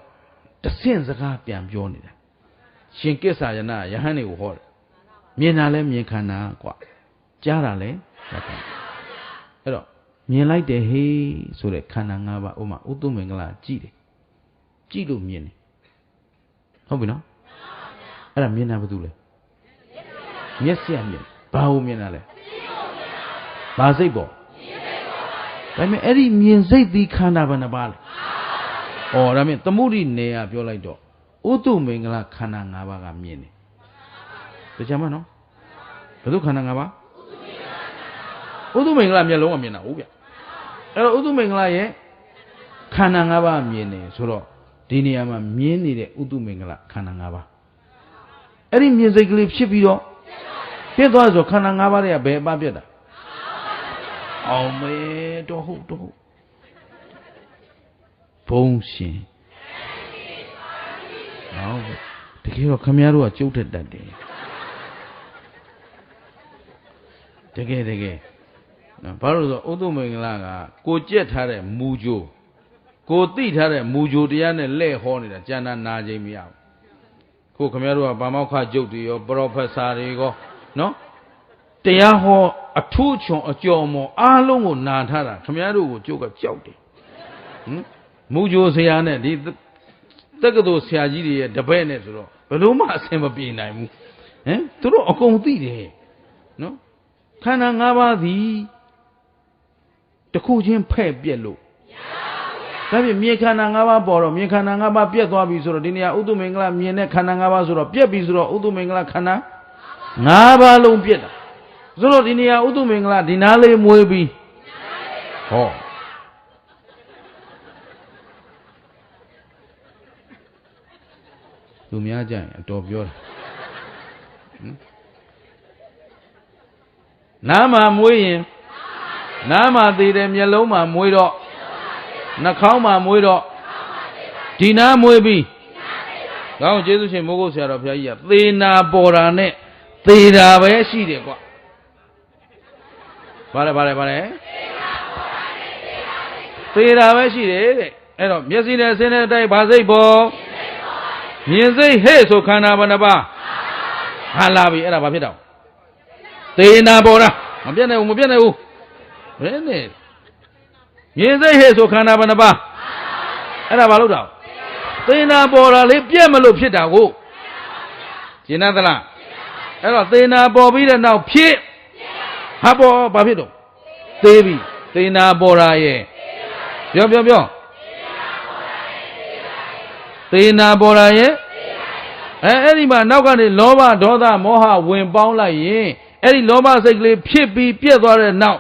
တဆင့်စကားပြန်ပြောနေတာရှင်ကိစ္ဆာယနာယဟန်တွေကိုဟောတယ်မြင်တာလဲမြင်ခန္ဓာကွာကြားတာလဲကြားခန္ဓာအဲ့တော့မြင်လိုက်တယ်ဟေးဆိုတဲ့ခန္ဓာ၅ပါးဥမာဥတုမင်္ဂလာကြည့်တယ်ကြည့်လို့မြင်တယ်ဟုတ်ပြီနော်အဲ့ဒါမြင်တာဘာတူလဲမျက်စိကမြင်ဘာကိုမြင်တာလဲဘာစိတ်ပေါ့ဒါပေမဲ့အဲ့ဒီမြင်စိတ်ဒီခန္ဓာဘယ်နှပါလဲဩဒါမြင်သမုဒိနေရပြောလိုက်တော့ဥတုမင်္ဂလာခန္ဓာ၅ပါးကမြင်တယ်တခြားမနော်ဘယ်လိုခန္ဓာ၅ပါးဥတုမင်္ဂလာမျက်လုံးကမြင်တာဟုတ်ဗျအဲ့တော့ဥတုမင်္ဂလာရဲ့ခန္ဓာ၅ပါးမြင်တယ်ဆိုတော့ဒီနေရာမှာမြင်နေတဲ့ဥတုမင်္ဂလာခန္ဓာ၅ပါးအဲ့ဒီမြင်စိတ်ကလေးဖြစ်ပြီးတော့ပြည့်သွားဆိုခန္ဓာ၅ပါးတွေကဘယ်အပပြတ်တာအောင်မေတော့ဟုတ်ဘုံရှင်ဟုတ်တကယ်တော့ခမည်းတော်ကကျုပ်ထက်တတ်တယ်တကယ်နော်ဘာလို့ဆိုဥတုမင်္ဂလာကကိုကြက်ထားတဲ့မူကြိုကိုသိထားတဲ့မူကြိုတရားနဲ့လဲ့ဟောနေတာကျန်တာနာခြင်းမရဘူးခုခမည်းတော်ကဗမာမောက္ခကျုပ်တွေရောပရောဖက်ဆာတွေရောနော်တရားဟောအထူးချွန်အကျော်မော်အားလုံးကိုနာထားတာခမည်းတော်ကိုကျုပ်ကကြောက်တယ်မူကြိုဆရာနဲ့ဒီတက္ကသိုလ်ဆရာကြီးတွေရဲ့တပည့်နဲ့ဆိုတော့ဘယ်လို့မှအဆင်မပြေနိုင်ဘူးသူတို့အကုန်သိတယ်နော်ခန္ဓာ၅ပါးသည်တစ်ခုချင်းဖဲ့ပြက်လို့ဒါဖြင့်မြေခန္ဓာ၅ပါးပေါ်တော့မြေခန္ဓာ၅ပါးပြက်သွားပြီဆိုတော့ဒီနေရာဥတုမင်္ဂလာမြင်တဲ့ခန္ဓာ၅ပါးဆိုတော့ပြက်ပြီဆိုတော့ဥတုမင်္ဂလာခန္ဓာ၅ပါးလုံးပြက်တာဆိုတော့ဒီနေရာဥတုမင်္ဂလာဒီနားလေးမွေးပြီးဟောသူများကြရင်အတော်ပြောတာနားမှာမွေးရင်နားမှာသေးတယ်မျက်လုံးမှာမွေးတော့နှာခေါင်းမှာမွေးတော့ဒီနားမွေးပြီးကောင်းကျေးဇူးရှင်မိုးကုတ်ဆရာတော်ဘုရားကြီးကသေနာပေါ်တာနဲ့သေတာပဲရှိတယ်ကွဘာလဲသေတာပဲရှိတယ်တဲ့အဲ့တော့မျက်စိနဲ့ဆင်းတဲ့အတိုင်းဘာစိတ်ပေါ်မြင်စိတ်ဟဲ့ဆိုခန္ဓာဘယ်နှပါဟာလာပြီအဲ့ဒါဘာဖြစ်တော့သေနာပေါ်တာမပြတ်နိုင်ဘူးဘယ်နဲ့မြင်စိတ်ဟဲ့ဆိုခန္ဓာဘယ်နှပါအဲ့ဒါဘာလို့တော့သေနာပေါ်တာလေပြက်မလို့ဖြစ်တာကိုရှင်းသလားအဲ့တော့သေနာပေါ်ပြီးတဲ့နောက်ဖြစ်ဟာပေါ်ဘာဖြစ်တော့သေပြီသေနာပေါ်တာရဲ့ပြောသေနာပေါ်တာရဲ့အဲ့ဒီမှာနောက်ကနေလောဘဒေါသမောဟဝင်ပေါင်းလိုက်ရင်အဲ့ဒီလောဘစိတ်ကလေးဖြစ်ပြီးပြက်သွားတဲ့နောက်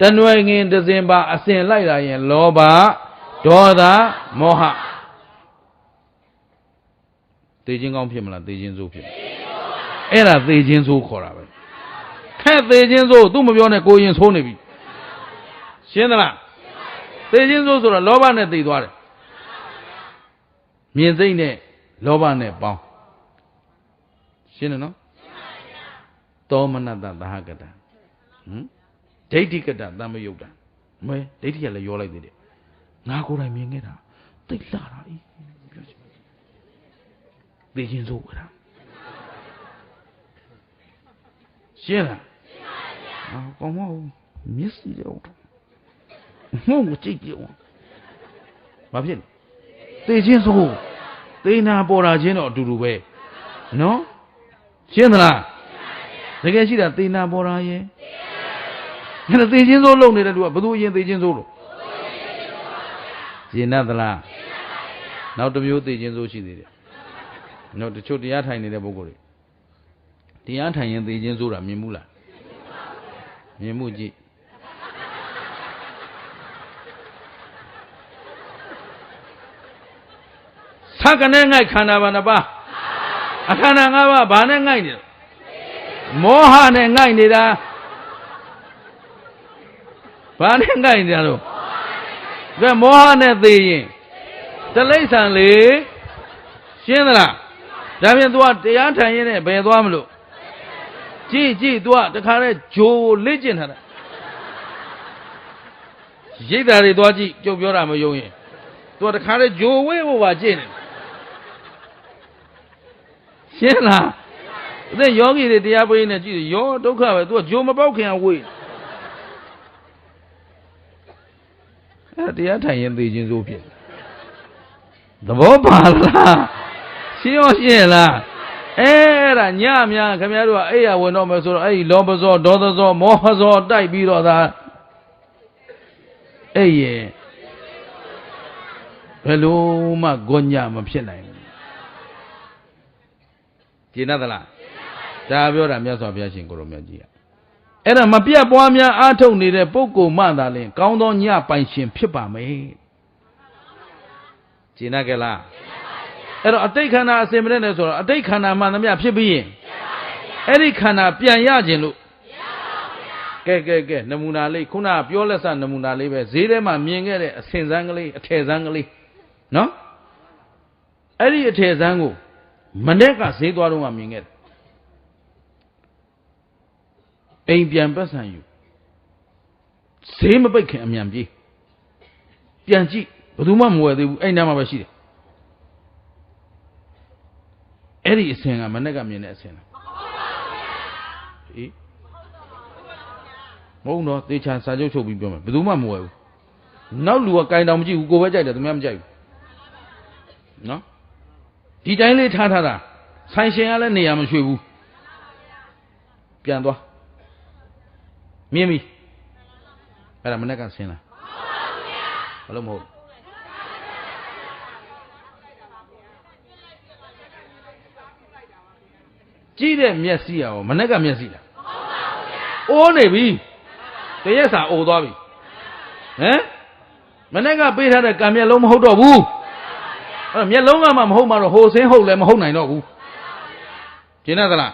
တနွယ်ငင်တစင်ပါအစဉ်လိုက်လာရင်လောဘဒေါသမောဟသေခြင်းကောင်းဖြစ်မလားသေခြင်းဆိုးဖြစ်အဲ့ဒါသေခြင်းဆိုးခေါ်တာပဲခက်သေခြင်းဆိုးသူမပြောနဲ့ကိုရင်ဆိုးနေပြီရှင်းသလားသေခြင်းဆိုးဆိုတော့လောဘနဲ့သေသွားတယ်မြင်စိတ်နဲ့လောဘနဲ့ပေါင်းရှင်းတယ်နော်သောမနတသဟကတဒိဋ္ဌိကတသမယုတ်တာမဲဒိဋ္ဌိကလည်းရောလိုက်သေးတယ်ငါကိုယ်တိုင်မြင်ခဲ့တာသိလာတာအေးပြောချင်သိချင်းစိုးဝဲတာရှင်းလားကောင်းမမျက်စိတော့ငုံကြည့်ကြည့်ဘာဖြစ်သိချင်းစိုးသိနာပေါ်တာချင်းတော့အတူတူပဲနော်ရှင်းသလားတကယ်ရှိတာသေနာပေါ်တာရဲ့အဲ့ဒါသေခြင်းစိုးလုံနေတဲ့လူကဘယ်သူအရင်သေခြင်းစိုးလို့ရှင်းသလားနောက်တစ်မျိုးသေခြင်းစိုးရှိသေးတယ်နောက်တချို့တရားထိုင်နေတဲ့ပုဂ္ဂိုလ်တွေတရားထိုင်ရင်သေခြင်းစိုးတာမြင်မှုလားမြင်မှုကြည့်သက္ကနဲ့ငိုက်ခန္ဓာဘာနှပါအခန္ဓာ၅ပါးဘာနဲ့ငိုက်နေလဲမောဟနဲ့ငိုက်နေတာဘာနဲ့ငိုက်နေတာလို့ဒါမောဟနဲ့သေရင်တလိ္ဆန်လေရှင်းသလားဒါဖြင့် तू ကတရားထိုင်ရင်းနဲ့ဘယ်သွားမလို့ကြည့် तू ကတခါတည်းဂျိုလေ့ကျင့်ထားတာရိပ်တာတွေသွားကြည့်ကြုတ်ပြောတာမယုံရင် तू ကတခါတည်းဂျိုဝေးဖို့ပါကျင့်နေ ရှင်းလားအဲ့ယောဂီတွေတရားပေးနေကြည့်ရောဒုက္ခပဲ तू ကဂျိုမပေါက်ခင်ဝေးအဲ့တရားထိုင်ရင်သိချင်းစိုးဖြစ်သဘောပါလားရှင်းရောရှင်းလားအဲ့ဒါညများခင်ဗျားတို့ကအဲ့ရဝင်တော့မယ်ဆိုတော့အဲ့ဒီလောဘဇောဒေါသဇောမောဟဇောတိုက်ပြီးတော့ဒါအဲ့ရဲ့ဘယ်လိုမှဂုဏ်ညမဖြစ်နိုင်ဘူးကျင့်တတ်လားဒါပြောတာမြတ်စွာဘုရားရှင်ကိုရောမြတ်ကြီးအဲ့ဒါမပြတ်ပွားများအားထုတ်နေတဲ့ပုဂ္ဂိုလ်မှသာလျှင်ကောင်းသောညပိုင်ရှင်ဖြစ်ပါမယ်ကျင့်တတ်ကြလားအဲ့တော့အတိတ်ခန္ဓာအစဉ်မတည်းနဲ့ဆိုတော့အတိတ်ခန္ဓာမှန်သမျှဖြစ်ပြီးရင်အဲ့ဒီခန္ဓာပြန်ရခြင်းလို့ကဲနမူနာလေးခုနကပြောလက်စနမူနာလေးပဲဈေးထဲမှာမြင်ခဲ့တဲ့အဆင်စမ်းကလေးအထည်စမ်းကလေးနော်အဲ့ဒီအထည်စမ်းကိုမနေ့ကဈေးသွားတော့မှမြင်ခဲ့တယ်အိမ်ပြန်ပတ်ဆံယူဈေးမပိတ်ခင်အမြန်ပြေးပြန်ကြည့်ဘယ်သူမှမဝယ်သေးဘူးအဲ့နားမှာပဲရှိတယ်အဲ့ဒီအဆင်ကမနေ့ကမြင်တဲ့အဆင်လားဟေးမဟုတ်တော့သေချာစာချုပ်ချုပ်ပြီးပြောမယ်ဘယ်သူမှမဝယ်ဘူးနောက်လူကကင်တောင်မကြည့်ဘူးကိုပဲကြိုက်တယ်သူများမကြိုက်ဘူးနော်ဒီတိုင်းလေးထားတာဆိုင်ရှင်ကလည်းနေရာမရွှေ့ဘူးပြန်သွားမြင်ပြီအဲ့ဒါမနေ့ကဆင်းလားဘယ်လိုမဟုတ်ကြည့်တဲ့မျက်စိရောမနေ့ကမျက်စိလားအိုးနေပြီတရက်စာအိုသွားပြီဟမ်မနေ့ကပေးထားတဲ့ကံမျက်လုံးမဟုတ်တော့ဘူးအဲ့တော့မျက်လုံးကမှမဟုတ်မှတော့ဟိုဆင်းဟုတ်လည်းမဟုတ်နိုင်တော့ဘူးကျင်းရသလား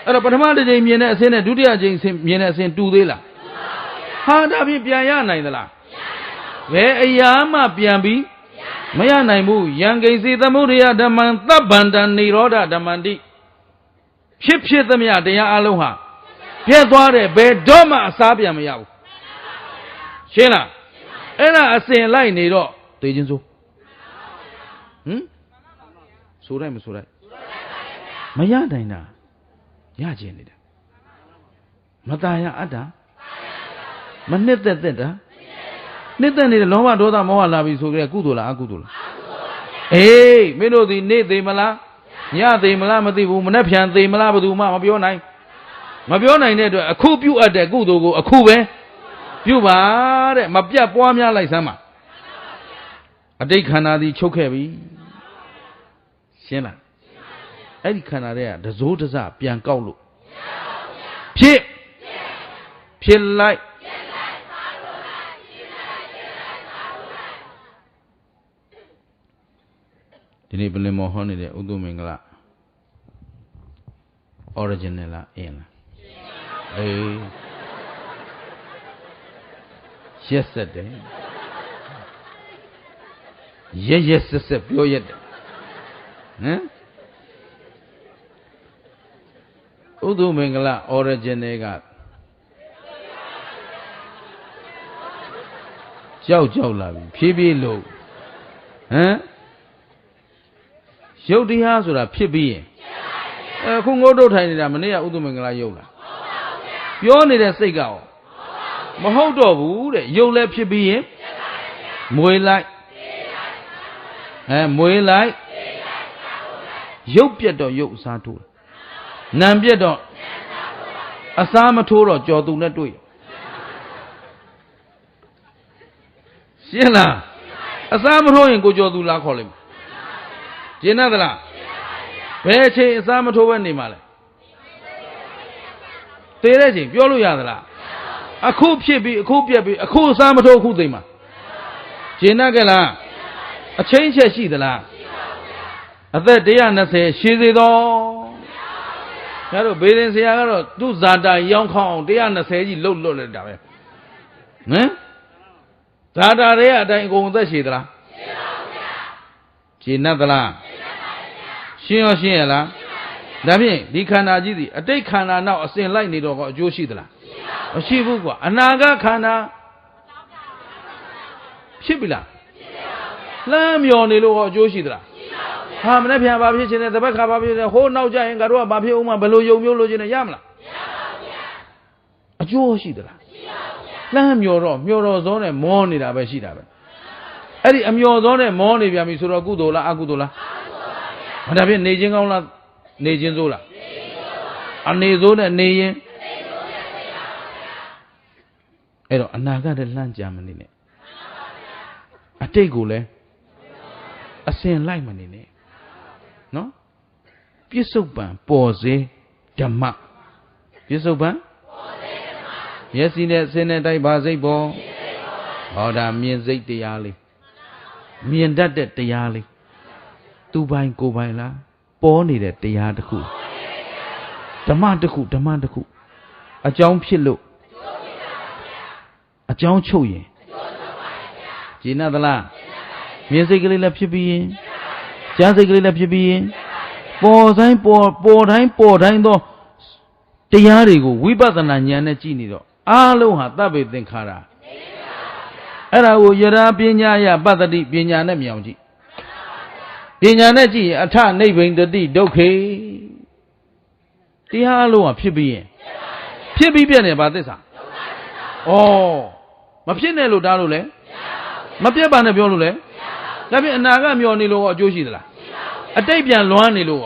အဲ့တော့ပထမတစ်ချိန်မြင်တဲ့အဆင်းနဲ့ဒုတိယချိန်မြင်တဲ့အဆင်းတူသေးလားဟာဒါဖြင့်ပြန်ရနိုင်သလားဘယ်အရာမှပြန်ပြီးမရနိုင်ဘူးယံကိစီသမုဒယဓမ္မံသဗ္ဗန္တံនិရောဓဓမ္မန္တိဖြစ်သမျှတရားအလုံးဟာပြတ်သွားတယ်ဘယ်တော့မှအစားပြန်မရဘူးရှင်းလားအဲ့ဒါအစဉ်လိုက်နေတော့သိချင်းစိုးဆိုလိုက်မဆိုလိုက်မရနိုင်တာရခြင်းနေတာမตายရအတ္တမနှစ်သက်တာနှစ်သက်နေတဲ့လောဘဒေါသမောဟလာပြီဆိုကြတဲ့ကုသိုလ်လားအကုသိုလ်လားအေးမင်းတို့ဒီနေ့သိမလားညသိမလားမသိဘူးမနေ့ဖြန်သိမလားဘယ်သူမှမပြောနိုင်တဲ့အတွက်အခုပြုတ်အပ်တဲ့ကုသိုလ်ကိုအခုပဲပြုတ်ပါတဲ့မပြတ်ပွားများလိုက်စမ်းပါအတိတ်ခန္ဓာသည်ချုပ်ခဲ့ပြီရှင်းလားအဲ့ဒီခန္ဓာတွေကတစိုးတစပြန်ကောက်လို့ဖြစ်လိုက်ဒီနေ့ပလင်မော်ဟောနေတဲ့ဥဒ္ဓမင်္ဂလာ original လားအင်းလားအေးရက်ဆက်တယ်ရက်ဆက်ပြောရတယ်ဟမ်ဥဒ္ဓမင်္ဂလာ original ကကြောက်လာပြီဖြည်းဖြည်းလို့ဟမ်ရုပ်တရားဆိုတာဖြစ်ပြီးရင်အခုငုတ်တုတ်ထိုင်နေတာမနေ့ကဥဒ္ဓမင်္ဂလာရုပ်လားပြောနေတဲ့စိတ်ကရောမဟုတ်တော့ဘူးတဲ့ရုပ်လည်းဖြစ်ပြီးရင်မွေလိုက်မွေလိုက်ရုပ်ပြတ်တော့ရုပ်အစားထိုးနာမ်ပြတ်တော့အစားမထိုးတော့ကြော်သူနဲ့တွေ့ရှင်းလားအစားမထိုးရင်ကိုကြော်သူလားခေါ်လိုက်ကျင်းသလားဘယ်အချိန်အစားမထိုးဘဲနေမှာလဲသေတဲ့ချိန်ပြောလို့ရသလားအခုဖြစ်ပြီးအခုပြက်ပြီးအခုအစားမထိုးအခုသိမှာကျင်းကြလားအချိန်ချက်ရှိသလားအသက်120ရှည်သေးသောငါတို့ဘေးရင်ဆရာကတော့သူ့ဇာတာရောင်းခေါအောင်120ကြီးလှုပ်လွတ်လိုက်တာပဲဟမ်ဇာတာတွေကအတိုင်းအကုန်အသက်ရှည်သလားရှည်ပါဘူးဗျာရှည်သလားရှင်းရောရှင်းရလားဒါဖြင့်ဒီခန္ဓာကြီးသည်အတိတ်ခန္ဓာနောက်အစဉ်လိုက်နေတော့အကျိုးရှိသလားမရှိဘူးကွာအနာဂတ်ခန္ဓာဖြစ်ပြီလားလှမ်းမြော်နေလို့အကျိုးရှိသလား ဟာမနေ့ပြန်ဘာဖြစ်ချင်တယ်တပတ်ခါဘာဖြစ်တယ်ဟိုးနောက်ကြရင်ငါတို့ကဘာဖြစ်အောင်မဘယ်လိုယုံမျိုးလို့ချင်တယ်ရမလားအကျိုးရှိသလားလှမ်းမျောတော့ဇောနဲ့မောနေတာပဲရှိတာပဲအဲ့ဒီအမျောဇောနဲ့မောနေပြန်ပြီဆိုတော့ကုသိုလ်လားအကုသိုလ်လားဘာဒါဖြစ်နေခြင်းကောင်းလားနေခြင်းဆိုးလားအနေဆိုးနဲ့နေရင်အဲ့တော့အနာဂတ်တဲ့လှမ်းကြမနေနဲ့အတိတ်ကိုလည်းအစဉ်လိုက်မနေနဲ့နော်ပြစ္ဆုတ်ပံပေါ်စေဓမ္မပြစ္ဆုတ်ပံမျက်စိနဲ့စင်းနဲ့တိုက်ပါစိတ်ပေါ်ဟောဒါမြင်စိတ်တရားလေးမြင်တတ်တဲ့တရားလေးသူပိုင်ကိုယ်ပိုင်လားပေါ်နေတဲ့တရားတစ်ခုဓမ္မတစ်ခုအကြောင်းဖြစ်လို့အကြောင်းချုပ်ရင်ကျင့်သလားမြင်စိတ်ကလေးလည်းဖြစ်ပြီးရင်ကြားစိတ်ကလေးလည်းဖြစ်ပြီးရင်ပေါ်တိုင်းသောတရားတွေကိုဝိပဿနာဉာဏ်နဲ့ကြည့်နေတော့အားလုံးဟာသဗ္ဗေသင်္ခါရအဲ့ဒါကိုယရာပညာယပတ္တိပညာနဲ့မြောင်ကြည့်ပညာနဲ့ကြည့်ရင်အထနိဗ္ဗိန္ဒတိဒုက္ခေတရားအလုံးဟာဖြစ်ပြီးရင်ဖြစ်ပြီးပြည့်နေပါသစ္စာဩမဖြစ်နဲ့လို့တားလို့လဲမပြတ်ပါနဲ့ပြောလို့လဲဒါဖြင့်အနာကမျောနေလို့အကျိုးရှိသလားအတိတ်ပြန်လွမ်းနေလို့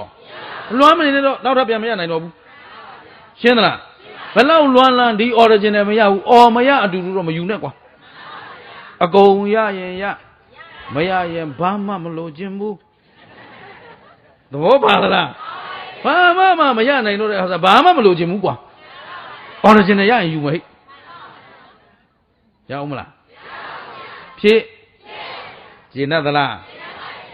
လွမ်းမနေနဲ့တော့နောက်ထပ်ပြန်မရနိုင်တော့ဘူးရှင်းသလားဘယ်လောက်လွမ်းလန်းဒီ original မရဘူးမရအတူတူတော့မယူနဲ့ကွာအကုန်ရရင်ရမရရင်ဘာမှမလိုချင်ဘူးသဘောပါလားဘာမှမရနိုင်တော့တဲ့ဟာဘာမှမလိုချင်ဘူးကွာ original ရရင်ယူမဟိရအောင်မလားဖြစ်ကျင်သလား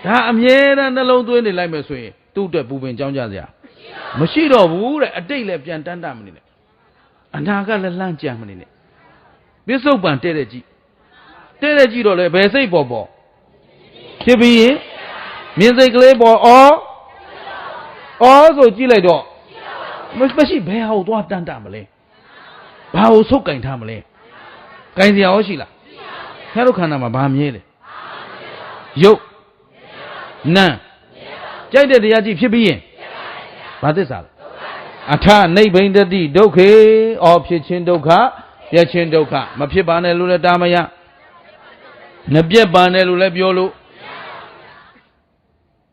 ဒါအမြဲတမ်းနှလုံးသွင်းနေလိုက်မယ်ဆိုရင်သူ့အတွက်ပူပင်ကြောင်းကြစရာမရှိတော့ဘူးတဲ့အတိတ်လည်းပြန်တန်းတမနေနဲ့အနာကလည်းလှမ်းကြံမနေနဲ့ပစ္စုပန်တဲ့ကြည့်တော့လေဘယ်စိတ်ပေါ်ဖြစ်ပြီးရင်မြင်စိတ်ကလေးပေါ်ဆိုကြည့်လိုက်တော့မရှိဘယ်ဟာကိုသွားတန်းတမလဲဘာကိုဆုတ်ကင်ထားမလဲကင်စရာရောရှိလားခင်ဗျားတို့ခန္ဓာမှာဘာမြဲလဲရုပ်နာမ်ကြိုက်တဲ့တရားကြည့်ဖြစ်ပြီးရင်ဘာသစ္စာလဲအထနိဗ္ဗိန္ဒတိဒုက္ခေဖြစ်ခြင်းဒုက္ခပြည့်ခြင်းဒုက္ခမဖြစ်ပါနဲ့လို့လည်းတာမရမပြတ်ပါနဲ့လို့လည်းပြောလို့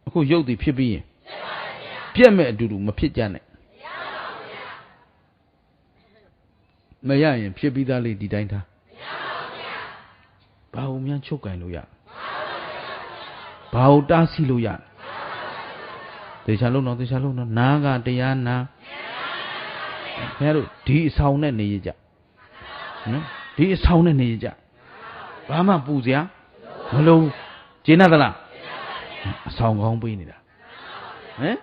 အခုရုပ်တည်ဖြစ်ပြီးရင်ပြတ်မဲ့အတူတူမဖြစ်ကြနဲ့မရရင်ဖြစ်ပြီးသားလေးဒီတိုင်းထားဘာလို့များချုပ်ကင်လို့ရဘာလို့တားဆီးလို့ရတေချာလုံးတော့နာကတရားနာခင်ဗျားတို့ဒီအဆောင်နဲ့နေရကြနော်ဒီအဆောင်နဲ့နေရကြဘာမှပူစရာမလိုကျင်းသလားအဆောင်ကောင်းပေးနေတာဟမ်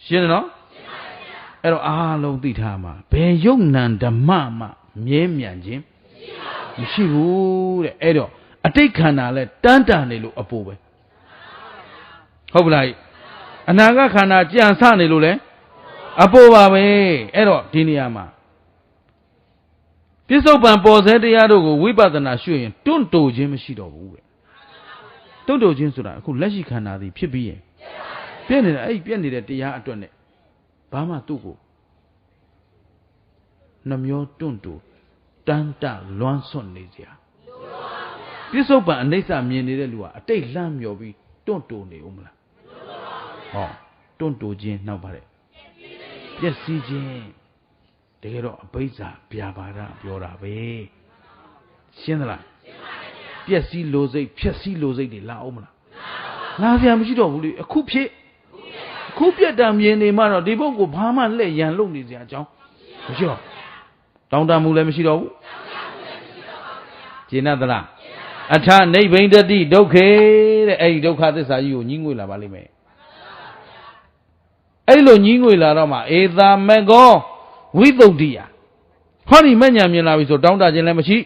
ရှင်းတယ်နော်အဲ့တော့အားလုံးသိထားမှာဘယ်ယုတ်နံဓမ္မမှမြဲမြံခြင်းမရှိဘူးတဲ့အဲ့တော့အတိတ်ခန္ဓာလဲတန်းတန်နေလို့အပူပဲဟုတ်ပလားအနာဂတ်ခန္ဓာကြံစနေလို့လဲအပူပါပဲအဲ့တော့ဒီနေရာမှာပြစ္ဆုတ်ပံပေါ်စေတရားတို့ကိုဝိပဿနာရှုရင်တွန့်တိုခြင်းမရှိတော့ဘူးတဲ့တွန့်တိုခြင်းဆိုတာအခုလက်ရှိခန္ဓာသည်ဖြစ်ပြီးရင်ပြည့်နေတဲ့အဲ့ပြည့်နေတဲ့တရားအတွက်နဲ့ဘာမှသူ့ကိုနှမျောတွန့်တိုတန်းတလွမ်းဆွတ်နေကြပြစ္ဆုတ်ပံအနိစ္စမြင်နေတဲ့လူကအတိတ်လှမ်းမျောပြီးတွန့်တိုနေဦးမလားဟောတွန့်တိုခြင်းနောက်ပါတဲ့ပျက်စီးခြင်းတကယ်တော့အဘိဇ္ဇာဗျာပါဒပြောတာပဲရှင်းသလားပျက်စီးလိုစိတ်ဖြက်စီးလိုစိတ်တွေလာအောင်မလားလာစရာမရှိတော့ဘူးလေအခုဖြစ်အခုပြက်တာမြင်နေမှတော့ဒီဘုတ်ကိုဘာမှလှည့်ရန်လုပ်နေစရာအကြောင်းမရှိတော့တောင်းတမှုလည်းမရှိတော့ဘူးကျင့်သလားအထနိဗ္ဗိန္ဒတိဒုက္ခေတဲ့အဲ့ဒီဒုက္ခသစ္စာကြီးကိုညှင်းငွေလာပါလိမ့်မယ်အဲ့လိုညှင်းငွေလာတော့မှဧသာမကောဝိသုဒ္ဓိယဟောဒီမဉ္ဇဉ်မြင်လာပြီဆိုတောင်းတခြင်းလည်းမရှိ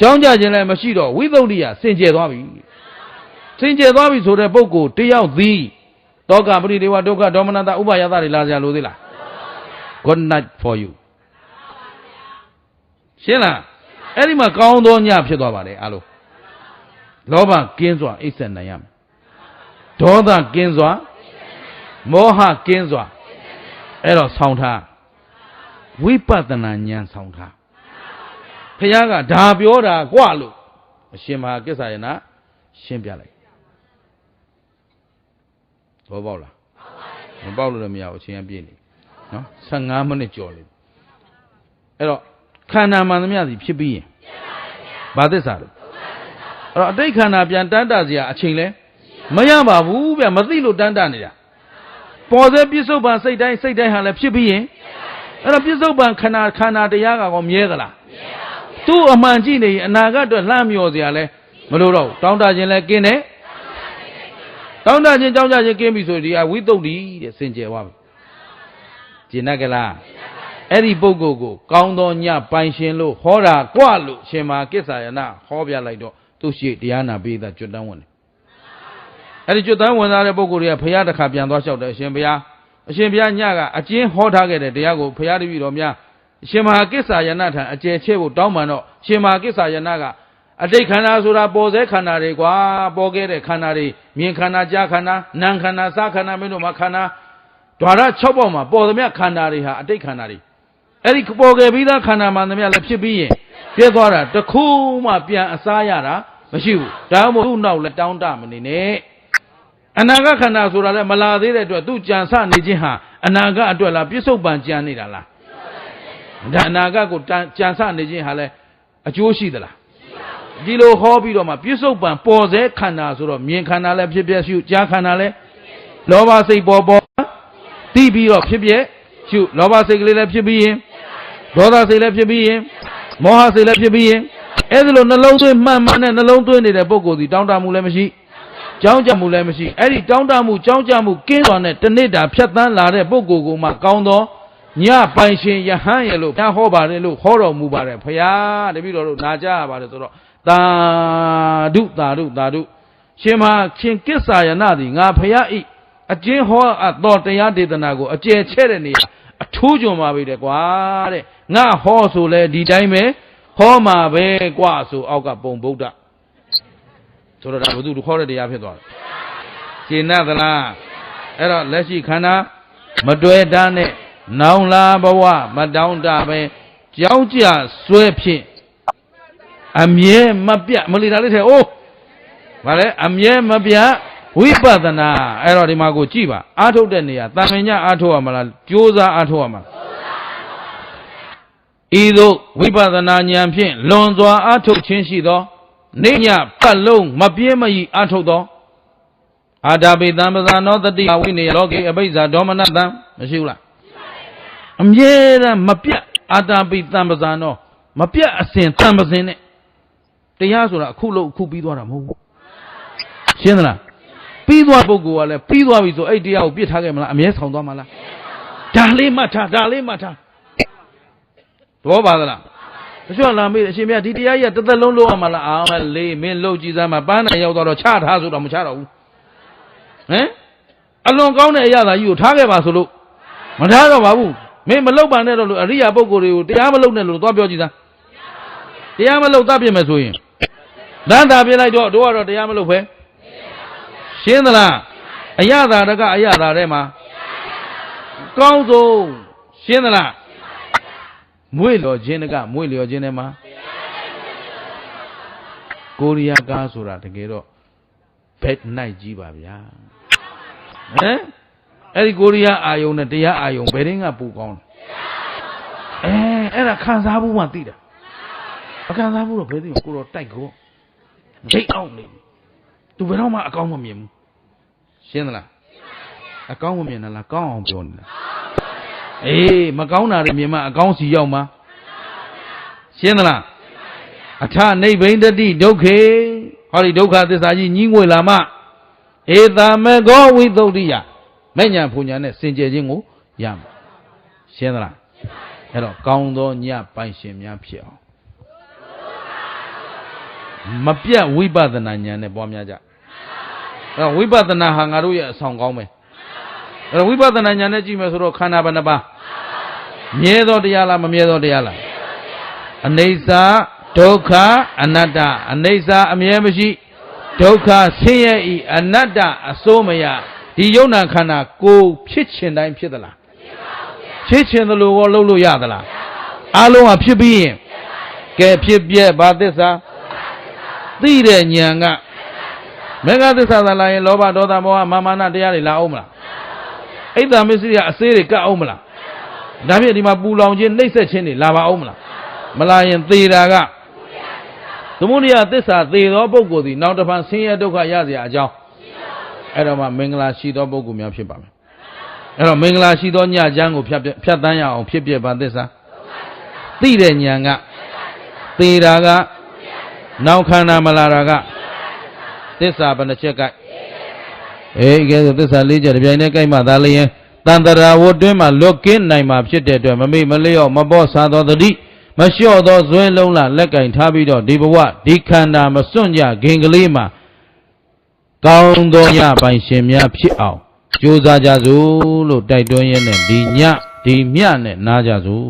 ကြောင်းကြခြင်းလည်းမရှိတော့ဝိသုဒ္ဓိယစင်ကြယ်သွားပြီစင်ကြယ်သွားပြီဆိုတဲ့ပုဂ္ဂိုလ်တယောက်သည်တောကပရိဒေဝဒုက္ခဒေါမနတဥပါယသတွေလာကြလို့သေးလား Good night for you ရှင်းလားအဲ့ဒီမှာကောင်းသောညဖြစ်သွားပါတယ်အားလုံးလောဘကင်းစွာအိပ်ဆက်နိုင်ရမယ် ဒေါသကင်းစွာမောဟကင်းစွာအဲ့တော့ဆောင်းထားဝိပဿနာဉာဏ်ဆောင်းထားဘုရားကဒါပြောတာกว่าလို့အရှင်မဟာကိစ္ဆာယနာရှင်းပြလိုက်ဘောပေါက်လားမပေါက်လို့လည်းမရဘူးအချိန်ကပြည့်နေနော်15မိနစ်ကျော်လေအဲ့တော့ခန္ဓာမှန်သမျှစီဖြစ်ပြီးရင်ဘာသစ္စာလဲအဲ့တော့အတိတ်ခန္ဓာပြန်တန်းတစရာအချိန်လဲမရပါဘူးဗျမသိလို့တန်းတနေတာပေါ်စေပြစ္ဆုတ်ပံစိတ်တိုင်းဟာလည်းဖြစ်ပြီးရင်အဲ့တော့ပြစ္ဆုတ်ပံခန္ဓာတရားကကောမြဲသလားသူ့အမှန်ကြည့်နေရင်အနာဂတ်အတွက်လှမ်းမြော်စရာလဲမလိုတော့တောင်းတခြင်းလဲကင်းတယ်တောင်းတခြင်းကြောင်းကြခြင်းကင်းပြီဆိုဒီဝိသုဒ္ဓိတဲ့စင်ကြယ်သွားပြီကျင်တတ်ကြလားအဲ့ဒီပုဂ္ဂိုလ်ကိုကောင်းသောညပိုင်ရှင်လို့ဟောတာกว่าလို့ရှင်မဟာကိစ္ဆာယနာဟောပြလိုက်တော့သူရှိတရားနာပိသကျွတ်တန်းဝင်တယ်အဲ့ဒီကျွတ်တန်းဝင်သားတဲ့ပုဂ္ဂိုလ်တွေကဘုရားတစ်ခါပြန်သွားလျှောက်တယ်အရှင်ဘုရားညကအကျဉ်းဟောထားခဲ့တဲ့တရားကိုဘုရားတပည့်တော်များရှင်မဟာကိစ္ဆာယနာထံအကျယ်ချဲ့ဖို့တောင်းပန်တော့ရှင်မဟာကိစ္ဆာယနာကအတိတ်ခန္ဓာဆိုတာပေါ်စေခန္ဓာတွေကွာပေါ်ခဲ့တဲ့ခန္ဓာတွေမြင်ခန္ဓာကြားခန္ဓာနာမ်ခန္ဓာစားခန္ဓာမင်းတို့မှာခန္ဓာဓာရ6ပေါက်မှာပေါ်သမျှခန္ဓာတွေဟာအတိတ်ခန္ဓာတွေအဲ့ဒီပေါ်ခဲ့ပြီးသားခန္ဓာမှန်သမျှလည်းဖြစ်ပြီးရင်ပြည့်သွားတာတခုမှပြန်အစားရတာမရှိဘူးဒါမှမဟုတ်သူ့နောက်လည်းတောင်းတမနေနဲ့အနာဂတ်ခန္ဓာဆိုတာလည်းမလာသေးတဲ့အတွက်သူကြံစနေခြင်းဟာအနာဂတ်အတွက်လားပြစ္ဆုတ်ပံကြံနေတာလားဒါအနာဂတ်ကိုကြံစနေခြင်းဟာလည်းအကျိုးရှိသလားဒီလိုဟောပြီးတော့မှပြစ္ဆုတ်ပံပေါ်စေခန္ဓာဆိုတော့မြင်ခန္ဓာလည်းဖြစ်ပြရှုကြားခန္ဓာလည်းလောဘစိတ်ပေါ်သိပြီးတော့ဖြစ်ပြရှုလောဘစိတ်ကလေးလည်းဖြစ်ပြီးရင်ဒေါသစိတ်လည်းဖြစ်ပြီးရင်မောဟစိတ်လည်းဖြစ်ပြီးရင်အဲ့ဒီလိုနှလုံးသွင်းမှန်နဲ့နှလုံးသွင်းနေတဲ့ပုဂ္ဂိုလ်ဒီတောင်းတမှုလည်းမရှိကြောင်းကြမှုလည်းမရှိအဲ့ဒီတောင်းတမှုကြောင်းကြမှုကင်းစွာနဲ့တနေ့တာဖြတ်သန်းလာတဲ့ပုဂ္ဂိုလ်ကမှကောင်းသောညပိုင်ရှင်ယဟန်ရဲ့လို့ဘုရားဟောပါတယ်လို့ဟောတော်မူပါတယ်ဘုရားတပည့်တော်တို့နာကြရပါတယ်ဆိုတော့သာဓုရှင်မရှင်ကိစ္ဆာယနာသည်ငါဘုရားဤအကျဉ်းဟောအပ်သောတရားဒေသနာကိုအကျယ်ချဲ့တဲ့နေရာအထူးကြုံပါပြီတဲ့ကွာတဲ့ငါဟောဆိုလဲဒီတိုင်းပဲဟောမှာပဲကွာဆိုအောက်ကပုံဗုဒ္ဓဆိုတော့ဒါဘုသူခေါ်တဲ့တရားဖြစ်သွားတယ်ရှင်းသလားအဲ့တော့လက်ရှိခန္ဓာမတွဲတန်းနဲ့နောင်လာဘဝမတောင်းတပဲကြောင်းကြဆွဲဖြင့်အမြဲမပြတ်မလီတာလေးထဲအိုးဗါလဲအမြဲမပြတ်ဝိပဿနာအဲ့တော့ဒီမှာကိုကြည့်ပါအားထုတ်တဲ့နေရာတာမင်ညအားထုတ်ရမလားကြိုးစားအားထုတ်ရမလားဤသို့ဝိပဿနာဉာဏ်ဖြင့်လွန်စွာအားထုတ်ခြင်းရှိသောနေညပတ်လုံးမပြင်းမဤအားထုတ်သောအာတာပိတံပဇာနောတတိဝိနေယလောကေအဘိဇာဒေါမနတံမရှိဘူးလားအမြဲတမ်းမပြတ်အာတာပိတံပဇာနောမပြတ်အစဉ်တံပစဉ်နဲ့တရားဆိုတာအခုလို့အခုပြီးသွားတာမဟုတ်ဘူးရှင်းသလားပြီးသွားပုဂ္ဂိုလ်ကလည်းပြီးသွားပြီဆိုအဲ့တရားကိုပြစ်ထားခဲ့မလားအမြဲဆောင်သွားမလားဒါလေးမှတ်ထားတော့ပါသလားတချို့လာမေးအရှင်မြတ်ဒီတရားကြီးကတစ်သက်လုံးလုံးအောင်မလားအောင်မလေးမင်းလှုပ်ကြည့်စမ်းမှာပန်းနိုင်ရောက်တော့ချထားဆိုတော့မချတော့ဘူးဟမ်အလွန်ကောင်းတဲ့အရာသာကြီးကိုထားခဲ့ပါဆိုလို့မထားတော့ပါဘူးမင်းမလှုပ်ပါနဲ့တော့လို့အရိယာပုဂ္ဂိုလ်တွေကိုတရားမလှုပ်နဲ့လို့သွားပြောကြည့်စမ်းတရားမလှုပ်သတ်ပြမယ်ဆိုရင်လမ်းသာပြလိုက်တော့တို့ကတော့တရားမလှုပ်ပဲရှင်းသလားအရသာတကအရသာထဲမှာကောင်းဆုံးရှင်းသလားမွေ့လျော်ခြင်းတကမွေ့လျော်ခြင်းထဲမှာကိုရီးယားကားဆိုတာတကယ်တော့ဘက်နိုင်ကြီးပါဗျာဟမ်အဲ့ဒီကိုရီးယားအာယုံနဲ့တရားအာယုံဘယ်တင်းကပူကောင်းလဲအဲ့ဒါခံစားမှုမှသိတာမခံစားမှုတော့ဘယ်သိကိုတော့တိုက်ကိုဒိတ်အောင်နေသူဘယ်တော့မှအကောင်းမမြင်ဘူးရှင်းသလားအကောင်းမမြင်လားကောင်းအောင်ပြောနေတာအေးမကောင်းတာတွေမြင်မှအကောင်းစီရောက်မှာရှင်းသလားအထနိဗ္ဗိန္ဒတိဒုက္ခေဟောဒီဒုက္ခသစ္စာကြီးညှိငွေလာမှဧတာမေကောဝိသုဒ္ဓိယမဲ့ညာဖူညာနဲ့စင်ကြယ်ခြင်းကိုရမှာရှင်းသလားအဲ့တော့ကောင်းသောညပိုင်ရှင်များဖြစ်အောင်မပြတ်ဝိပဿနာဉာဏ်နဲ့ပွားများကြအဲ့တော့ဝိပဿနာဟာငါတို့ရဲ့အဆောင်ကောင်းပဲအဲ့တော့ဝိပဿနာဉာဏ်နဲ့ကြည့်မယ်ဆိုတော့ခန္ဓာဘယ်နှပါးမြဲသောတရားလားမမြဲသောတရားလားအနိစ္စဒုက္ခအနတ္တအနိစ္စအမြဲမရှိ ဒုက္ခဆင်းရဲဤအနတ္တအစိုးမရဒီယုံနာခန္ဓာကိုဖြစ်ချင်တိုင်းဖြစ်သလားဖြစ်ချင်သလိုရောလုပ်လို့ရသလားအလုံးကဖြစ်ပြီးရင်ကဲဖြစ်ပြက်ဘာသစ္စာသိတဲ့ဉာဏ်ကမေဃသစ္စာသာလာရင်လောဘဒေါသမောဟမာနတရားတွေလာအောင်မလားအိတ်တမစ္စရိယအစေးတွေကတ်အောင်မလားဒါဖြင့်ဒီမှာပူလောင်ခြင်းနှိမ့်ဆက်ခြင်းတွေလာပါအောင်မလားမလာရင်သေတာကသမုဒိယသစ္စာသေသောပုဂ္ဂိုလ်သည်နောက်တစ်ဖန်ဆင်းရဲဒုက္ခရเสียအကြောင်းအဲ့တော့မှမင်္ဂလာရှိသောပုဂ္ဂိုလ်များဖြစ်ပါမယ်အဲ့တော့မင်္ဂလာရှိသောညချမ်းကိုဖြတ်တန်းရအောင်ဖြစ်ပြပါသစ္စာသိတဲ့ဉာဏ်ကသေတာကနောက်ခန္ဓာမလာတာကသစ္စာဘယ်နှချက်ကဲကဲဆိုသစ္စာ၄ချက်တစ်ပြိုင်တည်းကြိုက်မှသာလျင်တန်တရာဝတ်တွင်းမှာလွတ်ကင်းနိုင်မှာဖြစ်တဲ့အတွက်မမေ့မလျော့မပေါ့စားသောတတိမလျှော့သောဇွဲလုံးလာလက်ကင်ထားပြီးတော့ဒီဘဝဒီခန္ဓာမစွန့်ကြခင်ကလေးမှာကောင်းသောညပိုင်ရှင်များဖြစ်အောင်ကြိုးစားကြစို့လို့တိုက်တွန်းရင်းနဲ့ဒီညဒီမြနဲ့နားကြစို့